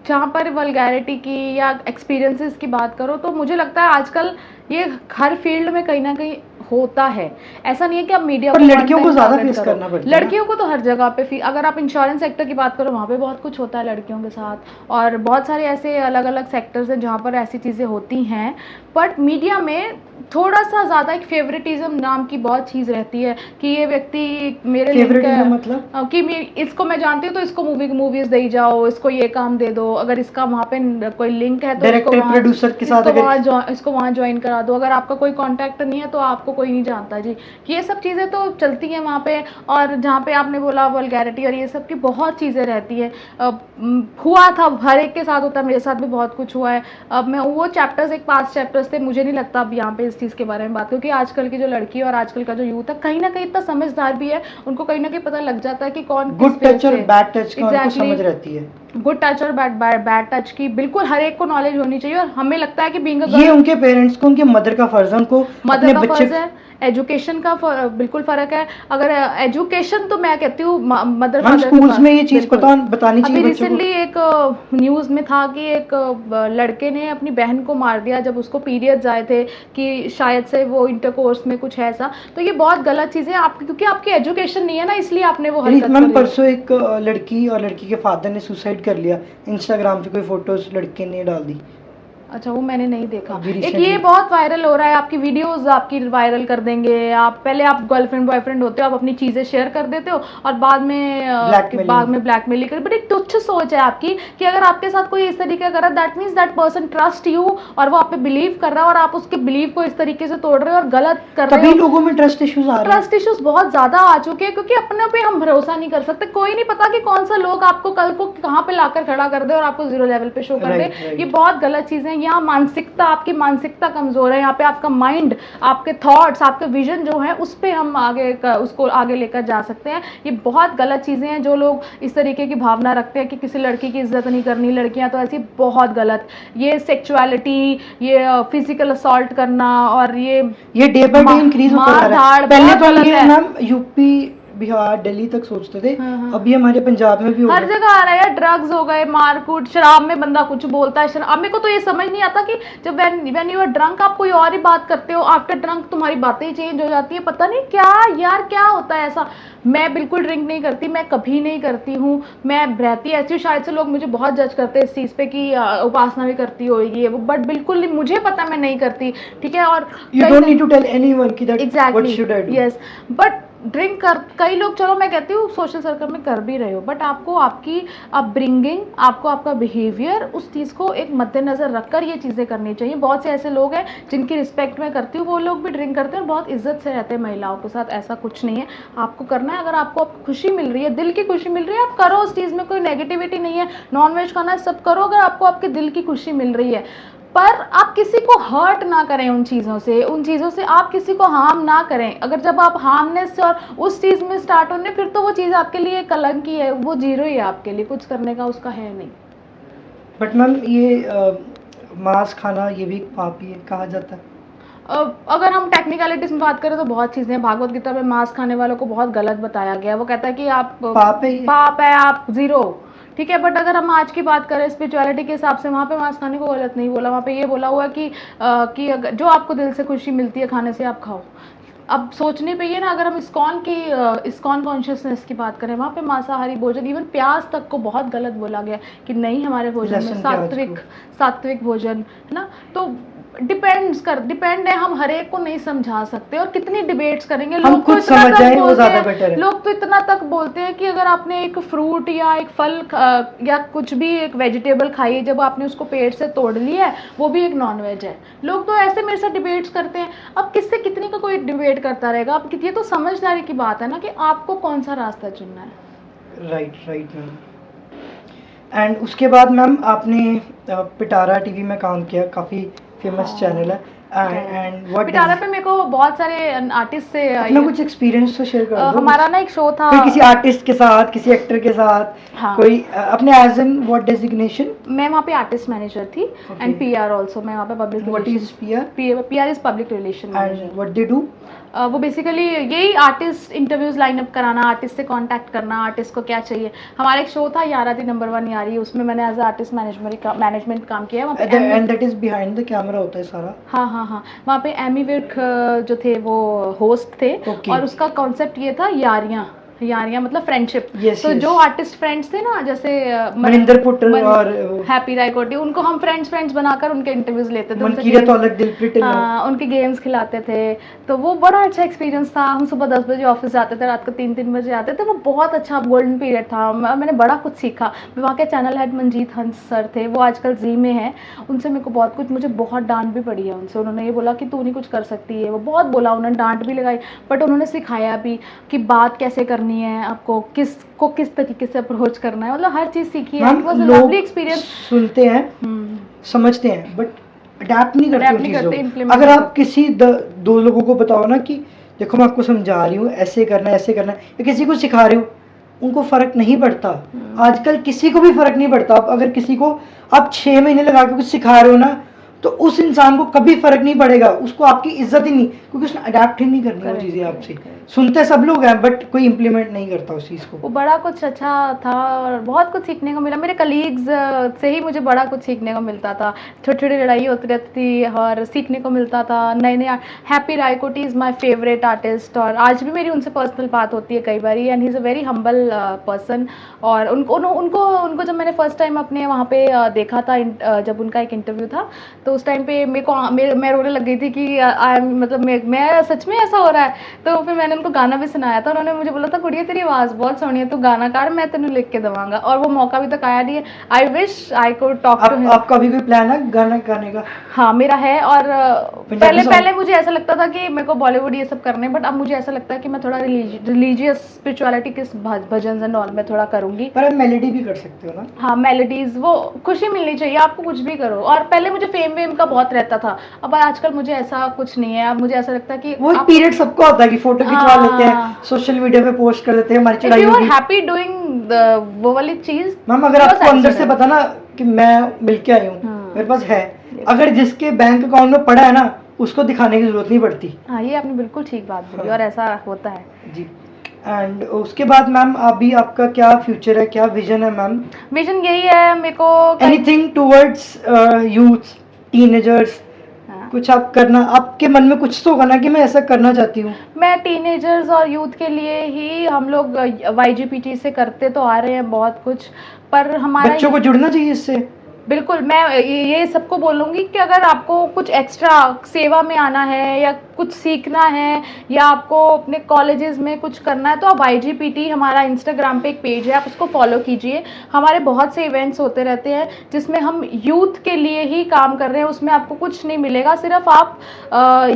जहाँ पर वल्गैरिटी की या एक्सपीरियंसेस की बात करो, तो मुझे लगता है आजकल ये हर फील्ड में कहीं ना कहीं होता है। ऐसा नहीं है कि आप मीडिया पर लड़कियों को ज़्यादा फेस करना पड़ता है। लड़कियों को तो हर जगह पे अगर आप इंश्योरेंस सेक्टर की बात करो, वहाँ पे बहुत कुछ होता है लड़कियों के साथ, और बहुत सारे ऐसे अलग अलग सेक्टर्स हैं जहाँ पर ऐसी चीज़ें होती हैं। बट मीडिया में थोड़ा सा ज़्यादा एक फेवरेटिज्म नाम की बहुत चीज़ रहती है कि ये व्यक्ति मेरे फेवरेटिज्म मतलब कि इसको मैं जानती हूँ तो इसको मूवीज दे जाओ, इसको ये काम दे दो, अगर इसका वहाँ पे कोई लिंक है तो डायरेक्टर प्रोड्यूसर के साथ इसको वहाँ ज्वाइन करा दो, अगर आपका कोई कांटेक्ट नहीं है तो आपको कोई नहीं जानता जी। ये सब चीज़ें तो चलती हैं वहाँ पे। और जहाँ पे आपने बोला वल्गैरिटी और ये सब की बहुत चीज़ें रहती है। हुआ था, हर एक के साथ होता है, मेरे साथ भी बहुत कुछ हुआ है। अब मैं वो चैप्टर्स, एक 5 चैप्टर्स थे, मुझे नहीं लगता अब यहाँ पे इस चीज़ के बारे में बात, क्योंकि आजकल की जो लड़की और आजकल का जो यूथ है कहीं ना कहीं इतना समझदार भी है, उनको कहीं ना कहीं पता लग जाता है कि कौन गुड टच और बैड टच का उनको समझ रहती है। गुड टच और बैड टच की बिल्कुल हर एक को नॉलेज होनी चाहिए। और हमें लगता है कि बीइंग अ ये उनके पेरेंट्स को, उनके मदर का फर्ज है, उनको मदर का फर्ज है। एजुकेशन का बिल्कुल फर्क है। अगर एजुकेशन तो मैं कहती हूँ मदर फादर स्कूल्स में ये चीज बतानी चाहिए। अभी रिसेंटली एक न्यूज़ में था कि एक लड़के ने अपनी बहन को मार दिया जब उसको पीरियड्स आए थे, कि शायद से वो इंटरकोर्स में कुछ है ऐसा। तो ये बहुत गलत चीज़ है, आप क्योंकि आपकी एजुकेशन नहीं है ना, इसलिए आपने वो हरकत करी। परसों एक लड़की और लड़की के फादर ने सुसाइड कर लिया, इंस्टाग्राम पे कोई फोटोज लड़के ने डाल दी। अच्छा, वो मैंने नहीं देखा। एक ये बहुत वायरल हो रहा है, आपकी वीडियोस आपकी वायरल कर देंगे। आप पहले आप गर्लफ्रेंड बॉयफ्रेंड होते हो, आप अपनी चीज़ें शेयर कर देते हो, और बाद में ब्लैकमेलिंग कर। बट एक तुच्छ सोच है आपकी कि अगर आपके साथ कोई इस तरीके का कर रहा है, that means that person trust you, और वो आप पे बिलीव कर रहा है, और आप उसके बिलीव को इस तरीके से तोड़ रहे हो और गलत कर रहे हो। तभी लोगों में ट्रस्ट इश्यूज आ रहे हैं। ट्रस्ट इश्यूज बहुत ज्यादा आ चुके हैं, क्योंकि अपने पे हम भरोसा नहीं कर सकते। कोई नहीं पता कि कौन सा लोग आपको कल को कहाँ पे लाकर खड़ा कर दे और आपको 0 लेवल पे शो कर दे। ये बहुत गलत चीजें हैं। यहाँ मानसिकता, आपकी मानसिकता कमजोर है। यहाँ पे आपका माइंड, आपके थॉट्स, आपके विजन जो है, उस पे हम उसको आगे लेकर जा सकते हैं। ये बहुत गलत चीजें हैं। जो लोग इस तरीके की भावना रखते हैं कि किसी लड़की की इज्जत नहीं करनी, लड़कियां तो ऐसी, बहुत गलत। ये सेक्सुअलिटी, ये फिजिकल असॉल्ट करना, और ये डे बाय डे इंक्रीज होता जा रहा है। पहले तो ये नाम यूपी, बिहार, दिल्ली तक सोचते थे, अभी हमारे पंजाब में भी हो हर जगह आ रहा है। ड्रग्स हो गए, मारकूट, शराब में बंदा कुछ बोलता है। शराब मेरे को तो ये समझ नहीं आता कि जब व्हेन यू आर ड्रंक आप कोई और ही बात करते हो, आफ्टर ड्रंक तुम्हारी बातें ही चेंज हो जाती है। पता नहीं क्या यार, क्या होता है ऐसा। मैं बिल्कुल ड्रिंक नहीं करती, मैं कभी नहीं करती हूँ। मैं रहती ऐसी, शायद से लोग मुझे बहुत जज करते हैं इस चीज़ पे कि उपासना भी करती होगी, बट बिल्कुल मुझे पता मैं नहीं करती, ठीक है। और you don't need to tell anyone कि that what should I do. yes, but drink कर, कई लोग, चलो मैं कहती हूँ सोशल सर्कल में कर भी रहे हो, बट आपको आपकी अपब्रिंगिंग, आपको आपका बिहेवियर, उस चीज़ को एक मद्देनज़र रखकर ये चीज़ें करनी चाहिए। बहुत से ऐसे लोग हैं जिनकी रिस्पेक्ट मैं करती हूँ, वो लोग भी ड्रिंक करते हैं, बहुत इज्जत से रहते हैं महिलाओं के साथ। ऐसा कुछ नहीं है, आपको करना है। अगर आपको खुशी मिल रही है, दिल की खुशी मिल रही है, आप करो, उस चीज़ में कोई नेगेटिविटी नहीं है। नॉन वेज खाना है, सब करो अगर आपको आपके दिल की खुशी मिल रही है, पर आप किसी को हर्ट ना करें उन चीज़ों से आप किसी को हार्म ना करें। अगर जब आप हार्मनेस और उस चीज़ में स्टार्ट होने, फिर तो वो चीज़ आपके लिए कलंक ही है, वो जीरो ही है आपके लिए, कुछ करने का उसका है नहीं। बट मैम ये मांस खाना ये भी पाप ही है, कहा जाता है। अगर हम टेक्निकलिटीज में बात करें तो बहुत चीज़ें हैं। भागवत गीता में मांस खाने वालों को बहुत गलत बताया गया है। वो कहता है कि आप पाप है, आप जीरो, ठीक है। बट अगर हम आज की बात करें स्पिरिचुअलिटी के हिसाब से, वहाँ पे मांस खाने को गलत नहीं बोला। वहाँ पे ये बोला हुआ है कि अगर जो आपको दिल से खुशी मिलती है खाने से, आप खाओ। अब सोचने पे ये ना, अगर हम इस्कॉन कॉन्शियसनेस की बात करें, वहाँ पे मांसाहारी भोजन, इवन प्याज तक को बहुत गलत बोला गया कि नहीं, हमारे भोजन में सात्विक भोजन है ना। तो डिपेंड है, हम हर एक को नहीं समझा सकते, और कितनी डिबेट्स करेंगे। हम खुद समझ जाएं वो ज़्यादा बेटर है। लोग तो इतना तक बोलते हैं कि अगर आपने एक फ्रूट या एक फल या कुछ भी एक वेजिटेबल खाई है, जब आपने उसको पेट से तोड़ लिया है, वो भी एक नॉन वेज है। लोग तो ऐसे मेरे साथ डिबेट्स करते हैं। अब किससे कितनी का कोई डिबेट करता रहेगा। अब ये तो समझदारी की बात है ना, कि आपको कौन सा रास्ता चुनना है। Right ma'am. एंड उसके बाद मैम आपने पिटारा टीवी में काम किया, काफ़ी फेमस चैनल है। एंड व्हाट पिटारा पे मेरे को बहुत सारे आर्टिस्ट से अपना कुछ एक्सपीरियंस तो शेयर कर दो। हमारा ना एक शो था, फिर किसी आर्टिस्ट के साथ, किसी एक्टर के साथ, हाँ। कोई अपने एज एन व्हाट डेजिग्नेशन? मैं वहाँ पे आर्टिस्ट मैनेजर थी, एंड पीआर आल्सो। मैं वहाँ पे public, what is PR? PR is public relation manager. And what they do? वो बेसिकली यही आर्टिस्ट इंटरव्यूज लाइनअप कराना, आर्टिस्ट से कांटेक्ट करना, आर्टिस्ट को क्या चाहिए। हमारा एक शो था याराती नंबर 1 यारी, उसमें मैंने एज आर्टिस्ट मैनेजमेंट काम किया है। And that is behind the camera होता है सारा। हाँ, वहाँ पे एमी विर्क जो थे वो होस्ट थे, और उसका कॉन्सेप्ट ये था यारियां मतलब फ्रेंडशिप। तो जो आर्टिस्ट फ्रेंड्स थे ना, जैसे मनिंदर पुट्टर और हैप्पी रायकोटी, उनको हम फ्रेंड्स बनाकर उनके इंटरव्यूज लेते थे, उनके गेम्स खिलाते थे। तो वो बड़ा अच्छा एक्सपीरियंस था। हम सुबह 10 बजे ऑफिस जाते थे, रात को 3 बजे आते थे। वो बहुत अच्छा गोल्डन पीरियड था, मैंने बड़ा कुछ सीखा। वहाँ के चैनल हेड मंजीत हंस सर थे, वो आजकल जी में हैं। उनसे मेरे को बहुत कुछ, मुझे बहुत डांट भी पड़ी है उनसे। उन्होंने ये बोला कि तू नहीं कुछ कर सकती है, वो बहुत बोला, उन्होंने डांट भी लगाई, बट उन्होंने सिखाया भी कि बात कैसे करनी है, आपको किस तरीके से अप्रोच करना है, मतलब हर चीज सीखी है। It was a lovely experience. सुनते हैं, समझते हैं, बट अडैप्ट नहीं करते। अगर आप किसी दो लोगों को बताओ ना कि देखो मैं आपको समझा रही हूँ, ऐसे करना है, या किसी को सिखा रही हूँ, उनको फर्क नहीं पड़ता। आजकल किसी को भी फर्क नहीं पड़ता। अगर किसी को आप 6 महीने लगा के कुछ सिखा रहे हो ना, तो उस इंसान को कभी फर्क नहीं पड़ेगा, उसको आपकी इज्जत ही नहीं, क्योंकि उसने अडैप्ट ही नहीं करनी वो चीज़ें आपसे। सुनते सब लोग हैं, बट कोई इम्प्लीमेंट नहीं करता उस चीज़ को। वो बड़ा कुछ अच्छा था, और बहुत कुछ सीखने को मिला। मेरे कलीग्स से ही मुझे बड़ा कुछ सीखने को मिलता था। छोटी छोटी लड़ाई होती रहती थी, और सीखने को मिलता था नए। Happy Raikoti is my favourite artist, और आज भी मेरी उनसे पर्सनल बात होती है कई बार, and he is a very humble person. और उनको जब मैंने फर्स्ट टाइम अपने वहाँ पे देखा था, जब उनका एक इंटरव्यू था, तो उस टाइम पे मैं रोने लग गई थी कि मतलब मैं सच में ऐसा हो रहा है। तो फिर मैंने उनको गाना भी सुनाया था। उन्होंने मुझे बोला था, गुड़िया तेरी आवाज़ बहुत सोहनी है, तू गाना कार, मैं तेन लिख के दवांगा। और वो मौका भी तक आया नहीं है। I wish I could talk to him. आपका भी कोई प्लान है गाना गाने का? हाँ, मेरा है। और पहले मुझे ऐसा लगता था कि मेरे को बॉलीवुड ये सब करने, बट अब मुझे ऐसा लगता है कि मैं थोड़ा रिलीजियस स्पिरिचुअलिटी के भजन एंड ऑल में थोड़ा करूंगी। पर आप मेलोडी भी कर सकते हो ना? हाँ, मेलोडीज, वो खुशी मिलनी चाहिए आपको, कुछ भी करो। और पहले मुझे फेम का बहुत रहता था, अब आजकल मुझे ऐसा कुछ नहीं है। अब मुझे ऐसा लगता है कि वो पीरियड सबको आता है कि फोटो खिंचवा लेते हैं, सोशल मीडिया पे पोस्ट कर देते हैं, हमारी चढ़ाई होगी। हैप्पी डूइंग वो वाली चीज। मैम अगर आपको अंदर से पता ना कि मैं मिलके आई हूँ, मेरे पास है, अगर जिसके बैंक अकाउंट में पड़ा है ना, उसको दिखाने की जरूरत नहीं पड़ती। हाँ, ये आपने बिल्कुल ठीक बात बोली, और ऐसा होता है जी। एंड उसके बाद मैम अभी आपका क्या फ्यूचर है, क्या विजन है मैम? विजन यही है मेरे को, एनीथिंग टुवर्ड्स यूथ, टीनेजर्स, कुछ आप करना, आपके मन में कुछ तो होगा ना कि मैं ऐसा करना चाहती हूँ। मैं टीनेजर्स और यूथ के लिए ही, हम लोग YGPT से करते तो आ रहे हैं बहुत कुछ, पर हमारा बच्चों को जुड़ना चाहिए इससे। बिल्कुल, मैं ये सबको बोलूँगी कि अगर आपको कुछ एक्स्ट्रा सेवा में आना है, या कुछ सीखना है या आपको अपने कॉलेजेस में कुछ करना है तो आप YGPT हमारा इंस्टाग्राम पे एक पेज है, आप उसको फॉलो कीजिए। हमारे बहुत से इवेंट्स होते रहते हैं जिसमें हम यूथ के लिए ही काम कर रहे हैं, उसमें आपको कुछ नहीं मिलेगा, सिर्फ आप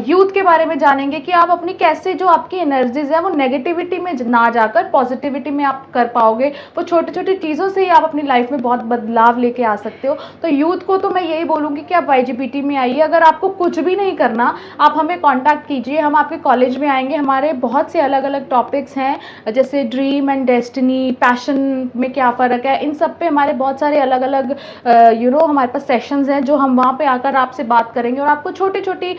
यूथ के बारे में जानेंगे कि आप अपनी कैसे जो आपकी एनर्जीज है वो नेगेटिविटी में ना जाकर पॉजिटिविटी में आप कर पाओगे। वो छोटी छोटी चीज़ों से ही आप अपनी लाइफ में बहुत बदलाव लेके आ सकते हो। तो यूथ को तो मैं यही बोलूँगी कि आप YGPT में आइए। अगर आपको कुछ भी नहीं करना, आप हमें कॉन्टैक्ट कीजिए, हम आपके कॉलेज में आएंगे। हमारे बहुत से अलग अलग टॉपिक्स हैं, जैसे ड्रीम एंड डेस्टिनी, पैशन में क्या फ़र्क है, इन सब पे हमारे बहुत सारे अलग अलग हमारे पास सेशंस हैं जो हम वहाँ पे आकर आपसे बात करेंगे और आपको छोटी छोटी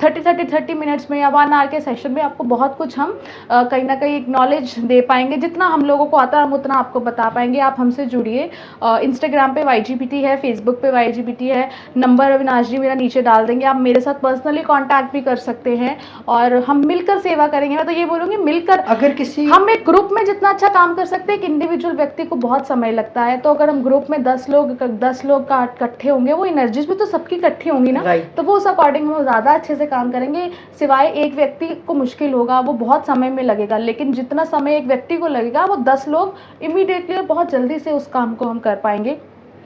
30 मिनट्स में या 1 आवर के सेशन में आपको बहुत कुछ हम कहीं ना कहीं नॉलेज दे पाएंगे। जितना हम लोगों को आता है हम उतना आपको बता पाएंगे। आप हमसे जुड़िए। इंस्टाग्राम पे YGPT है, फेसबुक पे YGPT है, नंबर अविनाश जी मेरा नीचे डाल देंगे, आप मेरे साथ पर्सनली कांटेक्ट भी कर सकते हैं और हम मिलकर सेवा करेंगे। मैं तो ये बोलूँगी मिलकर, अगर किसी हम एक ग्रुप में जितना अच्छा काम कर सकते हैं, एक इंडिविजुअल व्यक्ति को बहुत समय लगता है, तो अगर हम ग्रुप में 10 लोग का इकट्ठे होंगे, वो एनर्जीज भी तो सबकी इकट्ठी होंगी ना, तो वो उस अकॉर्डिंग हम ज़्यादा अच्छे से काम करेंगे। सिवाय एक व्यक्ति को मुश्किल होगा, वो बहुत समय में लगेगा, लेकिन जितना समय एक व्यक्ति को लगेगा वो 10 लोग इमीडिएटली और बहुत जल्दी से उस काम को हम कर पाएंगे।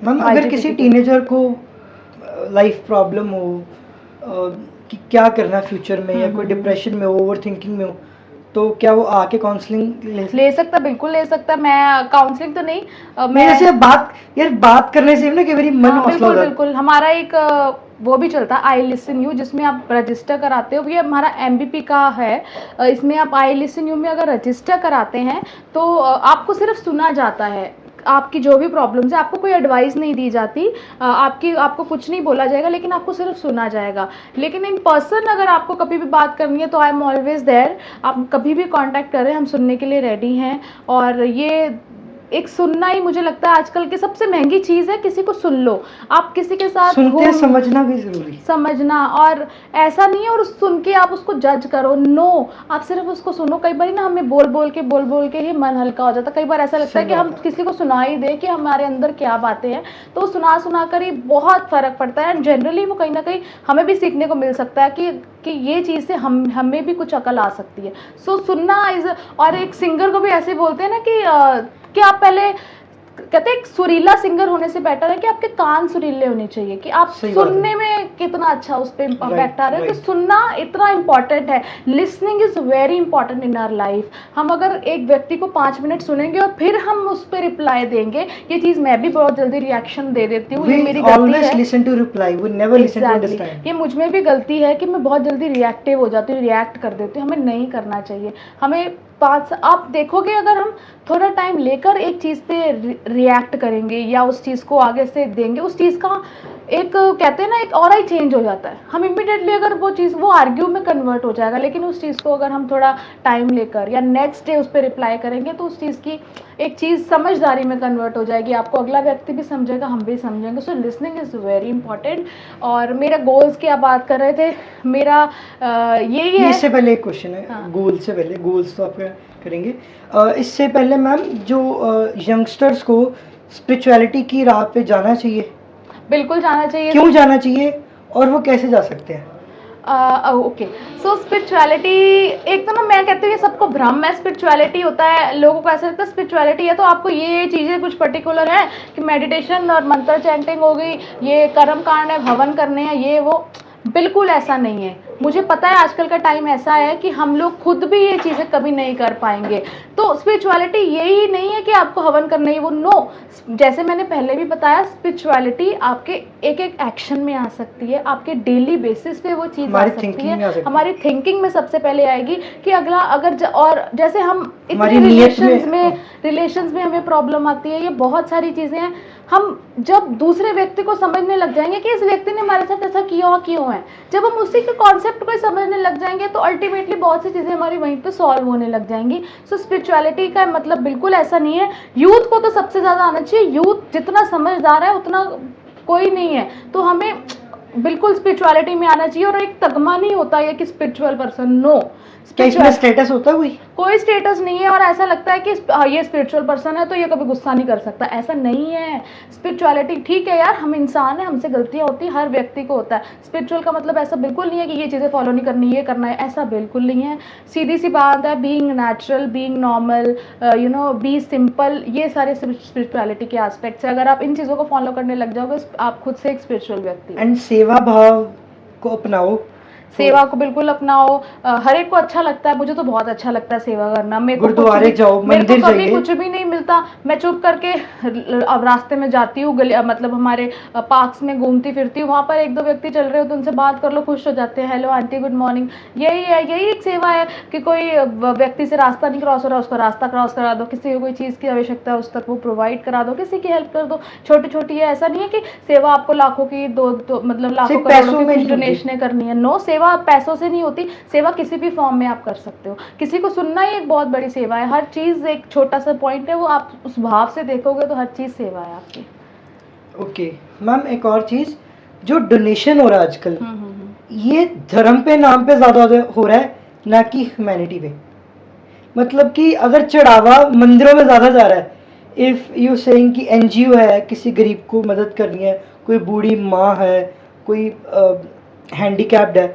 मैम अगर किसी टीनेजर को लाइफ प्रॉब्लम हो कि क्या करना फ्यूचर में, या कोई डिप्रेशन में हो, ओवर थिंकिंग में हो, तो क्या वो आके काउंसलिंग ले सकता? बिल्कुल ले सकता। मैं काउंसलिंग तो नहीं, मैं ऐसे बात करने से ना कि मेरी मन हौसला बिल्कुल बिल्कुल। हमारा एक वो भी चलता है आई लिसन यू, जिसमें आप रजिस्टर कराते हो। ये हमारा MBP का है। इसमें आप आई लिसन यू में अगर रजिस्टर कराते हैं तो आपको सिर्फ सुना जाता है। आपकी जो भी प्रॉब्लम्स है, आपको कोई एडवाइस नहीं दी जाती, आपको कुछ नहीं बोला जाएगा, लेकिन आपको सिर्फ सुना जाएगा। लेकिन इन पर्सन अगर आपको कभी भी बात करनी है तो आई एम ऑलवेज देयर। आप कभी भी कांटेक्ट करें, हम सुनने के लिए रेडी हैं। और ये एक सुनना ही मुझे लगता है आजकल की सबसे महंगी चीज़ है। किसी को सुन लो, आप किसी के साथ सुनते समझना भी जरूरी, समझना, और ऐसा नहीं है और सुन के आप उसको जज करो, नो, आप सिर्फ उसको सुनो। कई बार ना हमें बोल बोल के ही मन हल्का हो जाता है। कई बार ऐसा लगता है कि हम किसी को सुना ही दें कि हमारे अंदर क्या बातें हैं, तो सुना कर ही बहुत फ़र्क पड़ता है। एंड जनरली वो कहीं ना कहीं हमें भी सीखने को मिल सकता है कि ये चीज़ से हमें भी कुछ अकल आ सकती है। सो सुनना इज़। और एक सिंगर को भी ऐसे बोलते हैं ना कि आप पहले कहते हैं सुरीला सिंगर होने से बेटर है कि आपके कान सुरीले होने चाहिए, कि आप सुनने में कितना अच्छा उस पर इम्पैक्ट आ रहा है। तो सुनना इतना इम्पॉर्टेंट है। Listening is very important in our life. हम अगर एक व्यक्ति को 5 मिनट सुनेंगे और फिर हम उस पर रिप्लाई देंगे, ये चीज़ मैं भी बहुत जल्दी रिएक्शन दे देती हूँ, ये मेरी गलती है। Listen to reply, we never listen to understand. ये मुझ में भी गलती है कि मैं बहुत जल्दी रिएक्टिव हो जाती हूँ, रिएक्ट कर देती हूँ। हमें नहीं करना चाहिए। हमें आप देखोगे अगर हम थोड़ा टाइम लेकर एक चीज़ पे रिएक्ट करेंगे या उस चीज़ को आगे से देंगे, उस चीज़ का एक कहते हैं ना एक और ही चेंज हो जाता है। हम इमीडिएटली अगर वो आर्ग्यू में कन्वर्ट हो जाएगा, लेकिन उस चीज़ को अगर हम थोड़ा टाइम लेकर या नेक्स्ट डे उस पर रिप्लाई करेंगे तो उस चीज़ की एक चीज़ समझदारी में कन्वर्ट हो जाएगी। आपको अगला व्यक्ति भी समझेगा, हम भी समझेंगे। सो लिसनिंग इज़ वेरी इंपॉर्टेंट। और मेरा गोल्स की आप बात कर रहे थे, मेरा यही है। इससे पहले एक क्वेश्चन है। हाँ। गोल से पहले, गोल्स तो आप करेंगे, इससे पहले मैम जो यंगस्टर्स को स्पिरिचुअलिटी की राह पे जाना चाहिए, बिल्कुल जाना चाहिए। क्यों जाना चाहिए और वो कैसे जा सकते हैं? ओके, सो स्पिरिचुअलिटी एक तो ना मैं कहती हूँ ये सबको भ्रम है। स्पिरिचुअलिटी होता है, लोगों को ऐसा लगता है स्पिरिचुअलिटी है तो आपको ये चीज़ें कुछ पर्टिकुलर है कि मेडिटेशन और मंत्र चैंटिंग हो गई, ये कर्म कांड है, हवन करने हैं, ये वो। बिल्कुल ऐसा नहीं है। मुझे पता है आजकल का टाइम ऐसा है कि हम लोग खुद भी ये चीज़ें कभी नहीं कर पाएंगे। तो स्पिरिचुअलिटी यही नहीं है कि आपको हवन करना है, वो नो। जैसे मैंने पहले भी बताया, स्पिरिचुअलिटी आपके एक एक एक्शन में आ सकती है, आपके डेली बेसिस पे वो चीज़ आ सकती है। हमारी थिंकिंग में सबसे पहले आएगी कि अगला अगर और जैसे हम इतने रिलेशंस में हमें प्रॉब्लम आती है, ये बहुत सारी चीज़ें हैं। हम जब दूसरे व्यक्ति को समझने लग जाएंगे कि इस व्यक्ति ने हमारे साथ ऐसा किया क्यों है, जब हम उसी के कॉन्सेप्ट को समझने लग जाएंगे तो अल्टीमेटली बहुत सी चीज़ें हमारी वहीं पे सॉल्व होने लग जाएंगी। सो स्पिरिचुअलिटी का मतलब बिल्कुल ऐसा नहीं है। यूथ को तो सबसे ज़्यादा आना चाहिए। यूथ जितना समझदार है उतना कोई नहीं है, तो हमें बिल्कुल स्पिरिचुअलिटी में आना चाहिए। और एक तगमा नहीं होता है कि स्पिरिचुअल पर्सन, नो। क्या इसमें स्टेटस होता है कोई स्टेटस नहीं है, और ऐसा लगता है कि ये स्पिरिचुअल पर्सन है तो ये कभी गुस्सा नहीं कर सकता, ऐसा नहीं है। स्पिरिचुअलिटी ठीक है यार, हम इंसान हैं, हमसे गलतियां होती हैं, हर व्यक्ति को होता है। स्पिरिचुअल का मतलब ऐसा बिल्कुल नहीं है कि ये चीज़ें फॉलो नहीं करनी, ये करना है, ऐसा बिल्कुल नहीं है। सीधी सी बात है, being natural, being normal, you know, be simple, ये सारे स्पिरिचुअलिटी के एस्पेक्ट्स है। अगर आप इन चीज़ों को फॉलो करने लग जाओगे, आप खुद से एक स्पिरिचुअल व्यक्ति। एंड सेवा भाव को अपनाओ, सेवा को बिल्कुल अपनाओ। हर एक को अच्छा लगता है, मुझे तो बहुत अच्छा लगता है सेवा करना। मेरे को गुरुद्वारे जाओ, मंदिर मेरे को कभी जाइए। कुछ भी नहीं मिलता, मैं चुप करके अब रास्ते में जाती हूँ, मतलब हमारे पार्क्स में घूमती फिरती हूँ, वहाँ पर एक दो व्यक्ति चल रहे हो तो उनसे बात कर लो, खुश हो जाते हैं, हेलो आंटी, गुड मॉर्निंग। यही है, यही एक सेवा है कि कोई व्यक्ति से रास्ता नहीं क्रॉस हो रहा, उसको रास्ता क्रॉस करा दो, किसी को कोई चीज़ की आवश्यकता है उस तक वो प्रोवाइड करा दो, किसी की हेल्प कर दो, छोटी छोटी है। ऐसा नहीं है कि सेवा आपको लाखों की मतलब लाखों करोड़ों की डोनेशनें करनी है। नो, सेवा पैसों से नहीं होती, सेवा किसी भी फॉर्म में आप कर सकते हो। किसी को सुनना ही एक बहुत बड़ी सेवा है। हर चीज़ एक छोटा सा पॉइंट है, वो आप उस भाव से देखोगे तो हर चीज़ सेवा है आपकी। ओके मैम, एक और चीज़, जो डोनेशन हो रहा है आजकल, ये धर्म पे नाम पे ज़्यादा हो रहा है, ना कि ह्यूमैनिटी पे। मतलब कि अगर चढ़ावा मंदिरों में ज़्यादा जा रहा है, इफ़ यू सेइंग कि एनजीओ है, किसी गरीब को मदद करनी है, कोई बूढ़ी माँ है, कोई हैंडीकैप्ड है,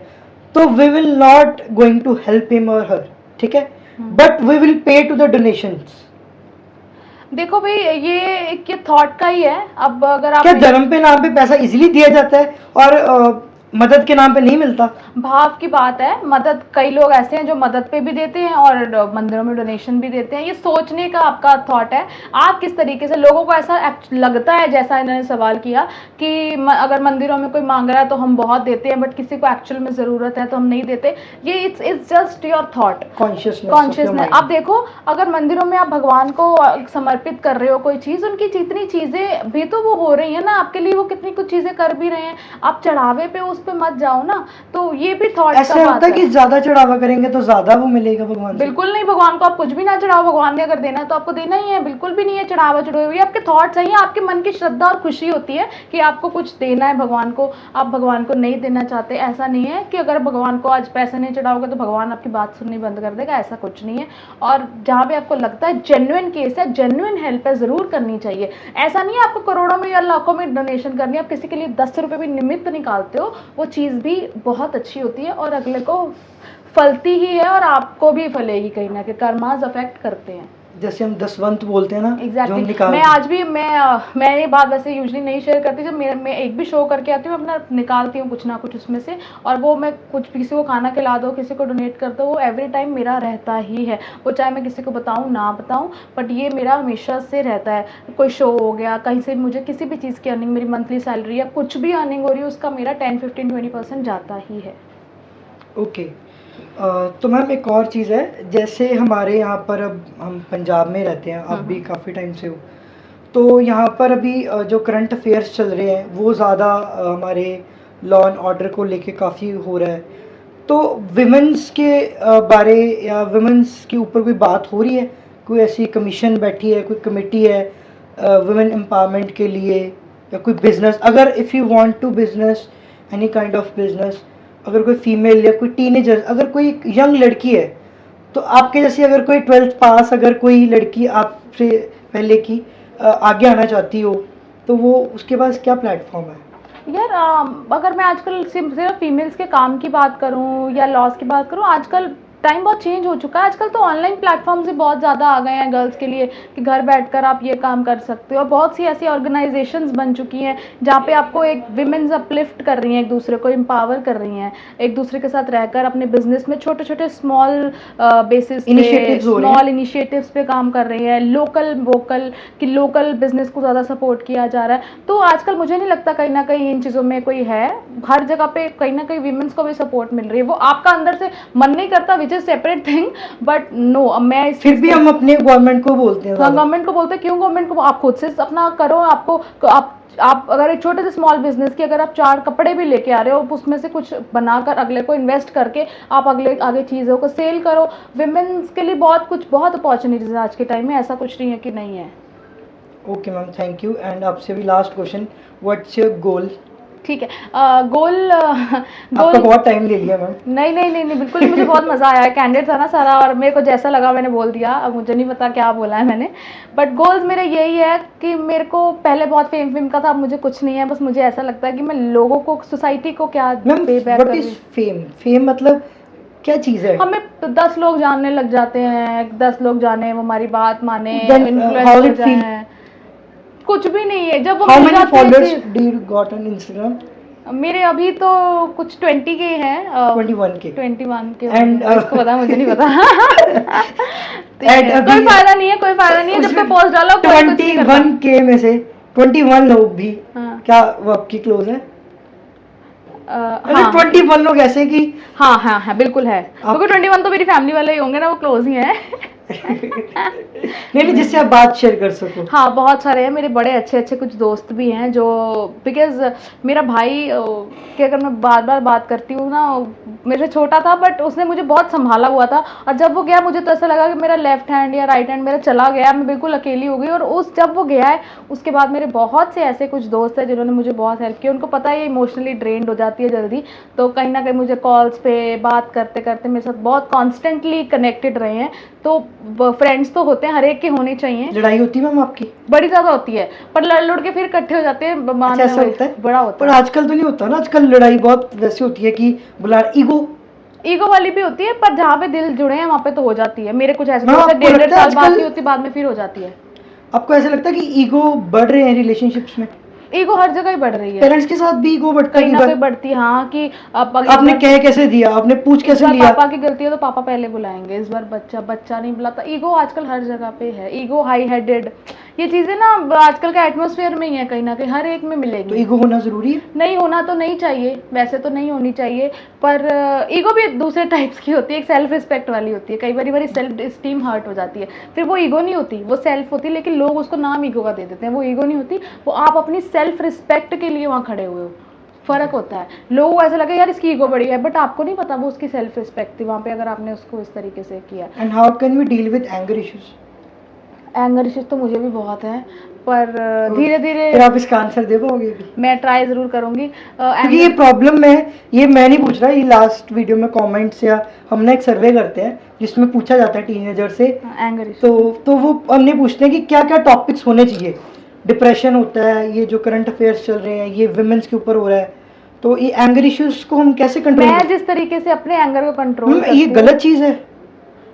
तो we will not going to help him और हर, ठीक है, but we will pay to the donations. देखो भाई, ये एक थॉट का ही है। अब अगर आप क्या धर्म पे नाम पे पैसा इजीली दिया जाता है और मदद के नाम पे नहीं मिलता? भाव की बात है। मदद, कई लोग ऐसे हैं जो मदद पे भी देते हैं और मंदिरों में डोनेशन भी देते हैं। ये सोचने का आपका थॉट है, आप किस तरीके से, लोगों को ऐसा लगता है, जैसा इन्होंने सवाल किया कि अगर मंदिरों में कोई मांग रहा है तो हम बहुत देते हैं, बट किसी को एक्चुअल में ज़रूरत है तो हम नहीं देते। ये it's just your thought, consciousness. आप देखो, अगर मंदिरों में आप भगवान को समर्पित कर रहे हो कोई चीज़, उनकी जितनी चीज़ें भी तो वो हो रही है ना आपके लिए, वो कितनी कुछ चीज़ें कर भी रहे हैं। आप चढ़ावे पे उस पे मत जाओ ना। तो ये भी थॉट का ऐसा होता है कि ज्यादा चढ़ावा करेंगे तो ज्यादा वो मिलेगा भगवान से? बिल्कुल नहीं, भगवान को आप कुछ भी ना चढ़ाओ, भगवान ने अगर देना है तो आपको देना ही है। बिल्कुल भी नहीं है चढ़ावा चढ़ाए हुए, आपके थॉट्स हैं, आपके मन की श्रद्धा और खुशी होती है कि आपको कुछ देना है भगवान को, आप भगवान को नहीं देना चाहते। ऐसा नहीं है कि अगर भगवान को आज पैसे नहीं चढ़ाओगे तो भगवान आपकी बात सुननी बंद कर देगा, ऐसा कुछ नहीं है। और जहाँ भी आपको लगता है जेन्युइन केस है, जेन्युइन हेल्प है, जरूर करनी चाहिए। ऐसा नहीं है आपको करोड़ों में या लाखों में डोनेशन करनी है, आप किसी के लिए 10 रुपये भी निमित्त निकालते हो, वो चीज़ भी बहुत अच्छी होती है और अगले को फलती ही है और आपको भी फलेगी। कहीं ना कहीं कर्मास अफेक्ट करते हैं, जैसे हम दसवंत बोलते हैं ना। एग्जैक्टली। मैं आज भी मैं ये बात वैसे यूजली नहीं शेयर करती, जब मैं एक भी शो करके आती हूँ अपना निकालती हूँ कुछ ना कुछ उसमें से, और वो मैं कुछ किसी को खाना खिला दो, किसी को डोनेट कर दो, वो एवरी टाइम मेरा रहता ही है। वो चाहे मैं किसी को बताऊँ ना बताऊँ, बट ये मेरा हमेशा से रहता है। कोई शो हो गया, कहीं से मुझे किसी भी चीज़ की अर्निंग, मेरी मंथली सैलरी या कुछ भी अर्निंग हो रही है, उसका मेरा 10-15-20% जाता ही है। ओके तो मैम एक और चीज़ है, जैसे हमारे यहाँ पर, अब हम पंजाब में रहते हैं, आप भी काफ़ी टाइम से हो, तो यहाँ पर अभी जो करंट अफेयर्स चल रहे हैं वो ज़्यादा हमारे लॉ एंड ऑर्डर को लेके काफ़ी हो रहा है। तो विमेंस के बारे या विमेंस के ऊपर कोई बात हो रही है? कोई ऐसी कमीशन बैठी है, कोई कमेटी है वुमेन एम्पावरमेंट के लिए, या कोई बिजनेस, अगर if you want to business any kind of business, अगर कोई फीमेल या कोई टीनेजर, अगर कोई यंग लड़की है, तो आपके जैसे अगर कोई 12th पास अगर कोई लड़की आपसे पहले की आगे आना चाहती हो, तो वो उसके पास क्या प्लेटफॉर्म है? यार अगर मैं आजकल सिर्फ फीमेल्स के काम की बात करूं या लॉस की बात करूं, आजकल टाइम बहुत चेंज हो चुका है। आजकल तो ऑनलाइन प्लेटफॉर्म्स भी बहुत ज़्यादा आ गए हैं गर्ल्स के लिए कि घर बैठकर आप ये काम कर सकते हो। बहुत सी ऐसी ऑर्गेनाइजेशंस बन चुकी हैं जहाँ पे आपको एक विमेंस अपलिफ्ट कर रही हैं, एक दूसरे को एम्पावर कर रही हैं, एक दूसरे के साथ रहकर अपने बिजनेस में छोटे छोटे स्मॉल बेसिस पे, स्मॉल इनिशिएटिव्स पे काम कर रही हैं। लोकल वोकल कि लोकल बिजनेस को ज़्यादा सपोर्ट किया जा रहा है। तो आजकल मुझे नहीं लगता कहीं ना कहीं इन चीज़ों में कोई है, हर जगह पे कहीं ना कहीं विमेंस को भी सपोर्ट मिल रही है। वो आपका अंदर से मन नहीं करता, which is separate thing, but no, मैं फिर भी हम अपने गवर्नमेंट को बोलते हैं। गवर्नमेंट को बोलते हैं, क्यों गवर्नमेंट को? आप खुद से अपना करो। आपको आप अगर एक छोटे से स्मॉल बिजनेस की अगर आप 4 कपड़े भी लेके आ रहे हो, उसमें से कुछ बनाकर अगले को इन्वेस्ट करके आप आगे चीज़ों को सेल करो। विमेंस के लिए बहुत अपॉर्चुनिटीज है आज के टाइम में, ऐसा कुछ नहीं है कि नहीं है। Okay ma'am, thank you. And आपसे भी last question, what's your goal? ठीक है। गोल आपका बहुत टाइम ले लिया मैम। नहीं नहीं नहीं नहीं, बिल्कुल नहीं, मुझे बहुत मज़ा आया, कैंडिड था ना सारा, और मेरे को जैसा लगा मैंने बोल दिया, अब मुझे नहीं पता क्या बोला है मैंने। बट गोल्स मेरा यही है कि मेरे को पहले बहुत फेम का था, अब मुझे कुछ नहीं है, बस मुझे ऐसा लगता है कि मैं लोगों को, सोसाइटी को क्या मैम पे बैक व्हाट कर इज रही। फेम मतलब क्या चीज़ है? हमें 10 लोग जानने लग जाते हैं, 10 लोग जाने, वो हमारी बात माने, Then, इन्फ्लुएंस how हो it feel? जाए, कुछ भी नहीं है जब वो How मिल many जाते हैं followers फिर। do you got on Instagram? मेरे अभी तो कुछ 20 के हैं, 21 के। 21 के And, होंगे, इसको पता, मुझे नहीं पता। ठीक And है, कोई फायदा नहीं है, कोई फायदा नहीं है, जब उसमें कोई पोस्ट डालो कोई कुछ नहीं करता। 21 के में से 21 लोग भी हाँ। क्या वो आपकी क्लोज है? हाँ 21 लोग ऐसे कि हाँ हाँ हाँ बिल्कुल है, क्योंकि 21 तो मेरी फैमिली वाले ही होंगे ना, वो क्लोज ही हैं। नहीं जिससे आप बात शेयर कर सको। हाँ बहुत सारे हैं मेरे, बड़े अच्छे अच्छे कुछ दोस्त भी हैं जो, बिकॉज मेरा भाई कि अगर मैं बार बार बात करती हूँ ना, मेरे से छोटा था बट उसने मुझे बहुत संभाला हुआ था, और जब वो गया मुझे तो ऐसा लगा कि मेरा लेफ्ट हैंड या राइट हैंड मेरा चला गया, मैं बिल्कुल अकेली हो गई। और उस जब वो गया है उसके बाद मेरे बहुत से ऐसे कुछ दोस्त हैं जिन्होंने मुझे बहुत हेल्प की, उनको पता है ये इमोशनली ड्रेन्ड हो जाती है जल्दी, तो कहीं ना कहीं मुझे कॉल्स पे बात करते करते मेरे साथ बहुत कॉन्स्टेंटली कनेक्टेड रहे हैं। तो फ्रेंड्स तो होते हैं, हर एक के होने चाहिए। लड़ाई होती है मैम आपकी? बड़ी ज्यादा होती है, पर लड़ लुड़ के फिर इकट्ठे हो जाते हैं, अच्छा ऐसा होता है? बड़ा होता पर है। आजकल तो नहीं होता ना, आजकल लड़ाई बहुत वैसी होती है कि बुला ईगो वाली भी होती है, पर जहाँ पे दिल जुड़े हैं वहाँ पे तो हो जाती है। मेरे कुछ ऐसे हाँ, दोस्त हैं, आपको 1.5 लगता है साल बात आजकल- नहीं होती, बाद में फिर हो जाती है। आपको ऐसा लगता है कि ईगो बढ़ रहे हैं रिलेशनशिप्स में? ईगो हर जगह ही बढ़ रही है, पेरेंट्स के साथ भी ईगो बढ़ता कहीं ना है कहीं बढ़ती है। हाँ कि आपने कह कैसे दिया, आपने पूछ इस कैसे बार लिया? पापा की गलती है तो पापा पहले बुलाएंगे, इस बार बच्चा नहीं बुलाता। ईगो आजकल हर जगह पे है, ईगो, हाई हेडेड, ये चीजें ना आजकल के एटमॉस्फेयर में ही है, कहीं ना कहीं हर एक में तो मिलेंगी। ईगो होना जरूरी है? नहीं होना तो नहीं चाहिए, वैसे तो नहीं होनी चाहिए, पर ईगो भी दूसरे टाइप्स की होती है। एक सेल्फ रिस्पेक्ट वाली होती है, कई बार सेल्फ स्टीम हर्ट हो जाती है, फिर वो ईगो नहीं होती, वो सेल्फ होती है, लेकिन लोग उसको नाम ईगो का दे देते हैं। वो ईगो नहीं होती, वो आप अपनी सेल्फ रिस्पेक्ट के लिए वहाँ खड़े हुए हो, फर्क होता है। लोगों को ऐसा लगे यार इसकी ईगो बड़ी है, बट आपको नहीं पता वो उसकी सेल्फ रिस्पेक्ट थी वहाँ पे, अगर आपने उसको इस तरीके से किया। And how can we deal with anger issues? Anger issues तो मुझे भी बहुत है, पर धीरे धीरे फिर आप इसका आंसर दे पाओगे अभी? मैं ट्राई जरूर करूंगी। क्योंकि ये प्रॉब्लम में, ये मैं नहीं पूछ रहा, ये लास्ट वीडियो में कमेंट्स या हम ना एक सर्वे करते हैं जिसमें पूछा जाता है टीनेजर से, एंगर तो वो हमने पूछते हैं कि क्या क्या टॉपिक्स होने चाहिए। डिप्रेशन होता है, ये जो करंट अफेयर्स चल रहे हैं ये विमेंस के ऊपर हो रहा है, तो ये एंगर इश्यूज को हम कैसे कंट्रोल मैं जिस तरीके से अपने एंगर को कंट्रोल ये गलत चीज़ है?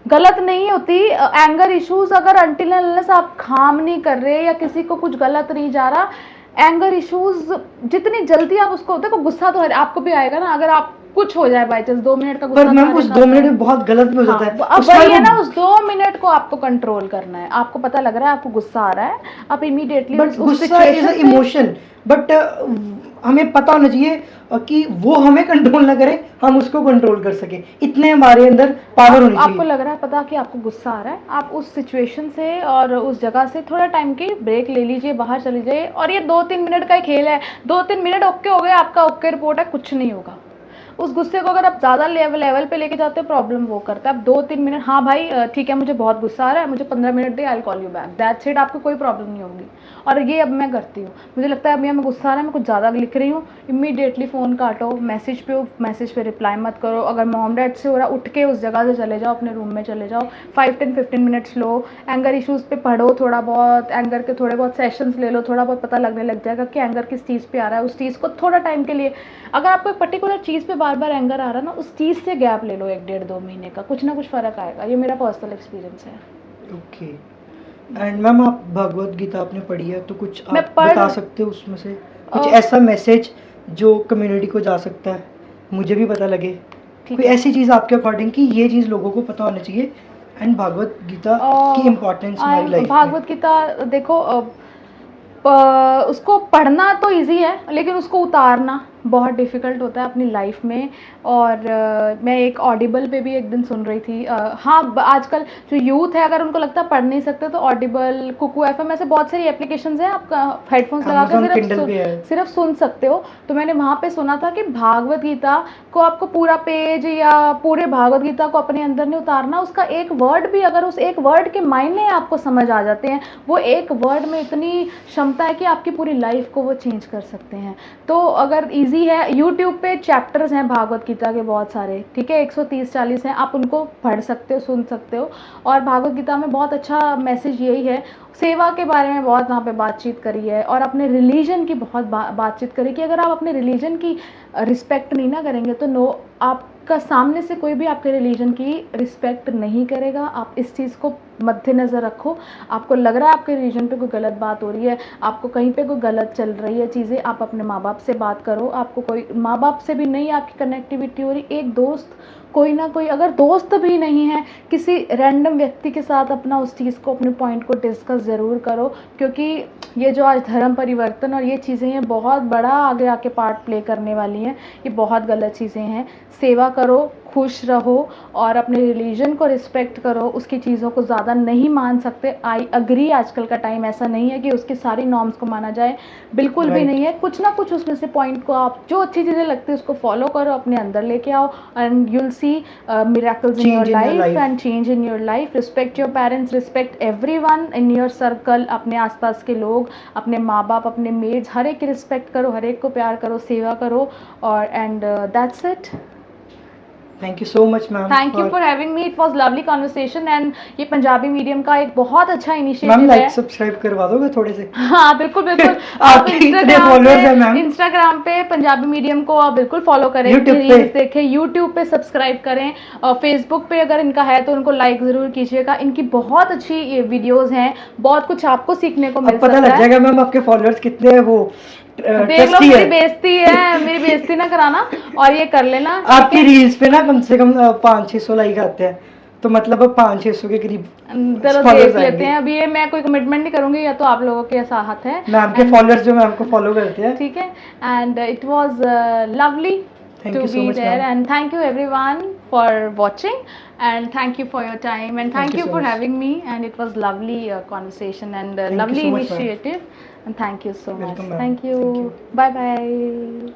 गलत नहीं होती। एंगर इश्यूज अगर अनटिल अनलेस आप काम नहीं कर रहे या किसी को कुछ गलत नहीं जा रहा, एंगर इश्यूज जितनी जल्दी आप उसको, देखो गुस्सा तो आपको भी आएगा ना, अगर आप कुछ हो जाए बाई चांस 2 मिनट का गुस्सा, पर मैम उस 2 मिनट में बहुत गलत भी हो जाता है। अब वही है ना, उस 2 मिनट को आपको कंट्रोल करना है। आपको पता लग रहा है आपको गुस्सा आ रहा है, आप इमीडिएटली बट गुस्सा इज अ इमोशन, बट हमें पता होना चाहिए कि वो हमें कंट्रोल ना करे, हम उसको कंट्रोल कर सके, इतने हमारे अंदर पावर होनी चाहिए। आपको लग रहा है पता कि आपको गुस्सा आ रहा है, आप उस सिचुएशन से और उस जगह से थोड़ा टाइम की ब्रेक ले लीजिए, बाहर चले जाइए। और ये 2-3 मिनट का ही खेल है, 2-3 मिनट ओके हो गए, आपका ओके रिपोर्ट है, कुछ नहीं होगा। उस गुस्से को अगर आप ज़्यादा लेवल पे लेके जाते हो, प्रॉब्लम वो करता है। आप 2-3 मिनट, हाँ भाई ठीक है मुझे बहुत गुस्सा आ रहा है, मुझे 15 minute they, I will call you back, that's it, आपको कोई प्रॉब्लम नहीं होगी। और ये अब मैं करती हूँ, मुझे लगता है अभी मैं गुस्सा आ रहा है, मैं कुछ ज़्यादा लिख रही हूँ, इमीडिएटली फ़ोन काटो, मैसेज पे रिप्लाई मत करो। अगर मॉम डैड से हो रहा, उठ के उस जगह से चले जाओ, अपने रूम में चले जाओ, 5-10-15 मिनट्स लो, एंगर इश्यूज़ पे पढ़ो थोड़ा बहुत, एंगर के थोड़े बहुत सेशंस ले लो, थोड़ा बहुत पता लगने लग जाएगा कि एंगर किस चीज़ पे आ रहा है। उस चीज़ को थोड़ा टाइम के लिए, अगर आपको एक पर्टिकुलर चीज़ पे बार बार एंगर आ रहा है ना, उस चीज़ से गैप ले लो 1-1.5-2 महीने का, कुछ ना कुछ फ़र्क आएगा। ये मेरा पर्सनल एक्सपीरियंस है। ओके। एंड मैम आप भगवत गीता आपने पढ़ी है, तो कुछ मैं आप बता सकते हो उसमें से कुछ ऐसा मैसेज जो कम्युनिटी को जा सकता है, मुझे भी पता लगे, कोई ऐसी चीज़ आपके अकॉर्डिंग कि ये चीज़ लोगों को पता होना चाहिए, एंड भागवत गीता की इम्पोर्टेंस हमारी लाइफ में? भागवत गीता देखो, उसको पढ़ना तो इजी है, लेकिन उसको उतारना बहुत डिफ़िकल्ट होता है अपनी लाइफ में। और मैं एक ऑडिबल पे भी एक दिन सुन रही थी। हाँ, आजकल जो यूथ है अगर उनको लगता है पढ़ नहीं सकते तो ऑडिबल, कुकू एफएम ऐसे बहुत सारी एप्लीकेशंस हैं, आप हेडफोन्स लगा Amazon कर Kindle भी है। सिर्फ सुन सकते हो। तो मैंने वहाँ पे सुना था कि भागवत गीता को आपको पूरा पेज या पूरे भागवत गीता को अपने अंदर नहीं उतारना, उसका एक वर्ड भी अगर उस एक वर्ड के मायने आपको समझ आ जाते हैं, वो एक वर्ड में इतनी क्षमता है कि आपकी पूरी लाइफ को वो चेंज कर सकते हैं। तो अगर इजी है, यूट्यूब पे चैप्टर्स हैं भागवत गीता के बहुत सारे, ठीक है, 130-40 हैं, आप उनको पढ़ सकते हो, सुन सकते हो। और भागवत गीता में बहुत अच्छा मैसेज यही है, सेवा के बारे में बहुत वहाँ पे बातचीत करी है, और अपने रिलीजन की बहुत बातचीत करी कि अगर आप अपने रिलीजन की रिस्पेक्ट नहीं ना करेंगे तो नो, आपका सामने से कोई भी आपके रिलीजन की रिस्पेक्ट नहीं करेगा। आप इस चीज़ को मद्देनज़र रखो। आपको लग रहा है आपके रिलीजन पे कोई गलत बात हो रही है, आपको कहीं पे कोई गलत चल रही है चीज़ें, आप अपने माँ बाप से बात करो। आपको कोई माँ बाप से भी नहीं आपकी कनेक्टिविटी हो रही, एक दोस्त, कोई ना कोई, अगर दोस्त भी नहीं है, किसी रैंडम व्यक्ति के साथ अपना उस चीज़ को, अपने पॉइंट को डिस्कस ज़रूर करो। क्योंकि ये जो आज धर्म परिवर्तन और ये चीज़ें हैं बहुत बड़ा आगे आके पार्ट प्ले करने वाली हैं, ये बहुत गलत चीज़ें हैं। सेवा करो, खुश रहो और अपने रिलीजन को रिस्पेक्ट करो, उसकी चीज़ों को ज़्यादा नहीं मान सकते। आई अग्री, आजकल का टाइम ऐसा नहीं है कि उसकी सारी नॉर्म्स को माना जाए, बिल्कुल भी नहीं है। कुछ ना कुछ उसमें से पॉइंट को, आप जो अच्छी चीज़ें लगती है उसको फॉलो करो, अपने अंदर लेके आओ, and you will see miracles in your life and change in your life. Respect your parents, respect everyone in your circle, अपने आसपास के लोग, अपने माँ बाप, अपने मेड्स, हर एक की रिस्पेक्ट करो, हर एक को प्यार करो, सेवा करो, और and that's it. Thank you so much ma'am. Thank you for having me, it was lovely conversation. And ये पंजाबी मीडियम का एक बहुत अच्छा मैम इनिशिएटिव है। लाइक सब्सक्राइब करवा दोगे थोड़े से? हाँ बिल्कुल बिल्कुल। आप आपके इतने फॉलोअर्स हैं मैम। इंस्टाग्राम पे पंजाबी मीडियम को आप बिल्कुल फॉलो करें, YouTube पे रील्स देखें, यूट्यूब पे सब्सक्राइब करें, और फेसबुक पे अगर इनका है तो उनको लाइक ज़रूर कीजिएगा। इनकी बहुत अच्छी ये वीडियोस हैं, बहुत कुछ आपको सीखने को मिल अब पता सकता लग है। जाएगा मैम आपके फॉलोअर्स कितने हैं। वो देख लो, मेरी बेइज्जती है, मेरी बेइज्जती ना कराना, और ये कर लेना। आपकी रील्स पे ना कम से कम 500-600 लाइक आते हैं, तो मतलब अब 500-600 के करीब चलो followers देख लेते आएंगे। हैं। अभी ये मैं कोई कमिटमेंट नहीं करूंगी, या तो आप लोगों के साथ है मैम के फॉलोअर्स जो मैम को फॉलो करते हैं। ठीक है। And it was lovely Thank to you so be much, there, ma'am. and thank you everyone for watching, and thank you for your time, and thank you you so for much. having me, and it was lovely conversation and Thank you lovely so much, ma'am. initiative, and thank you so much. Welcome, ma'am. Thank you. Thank you. Bye bye.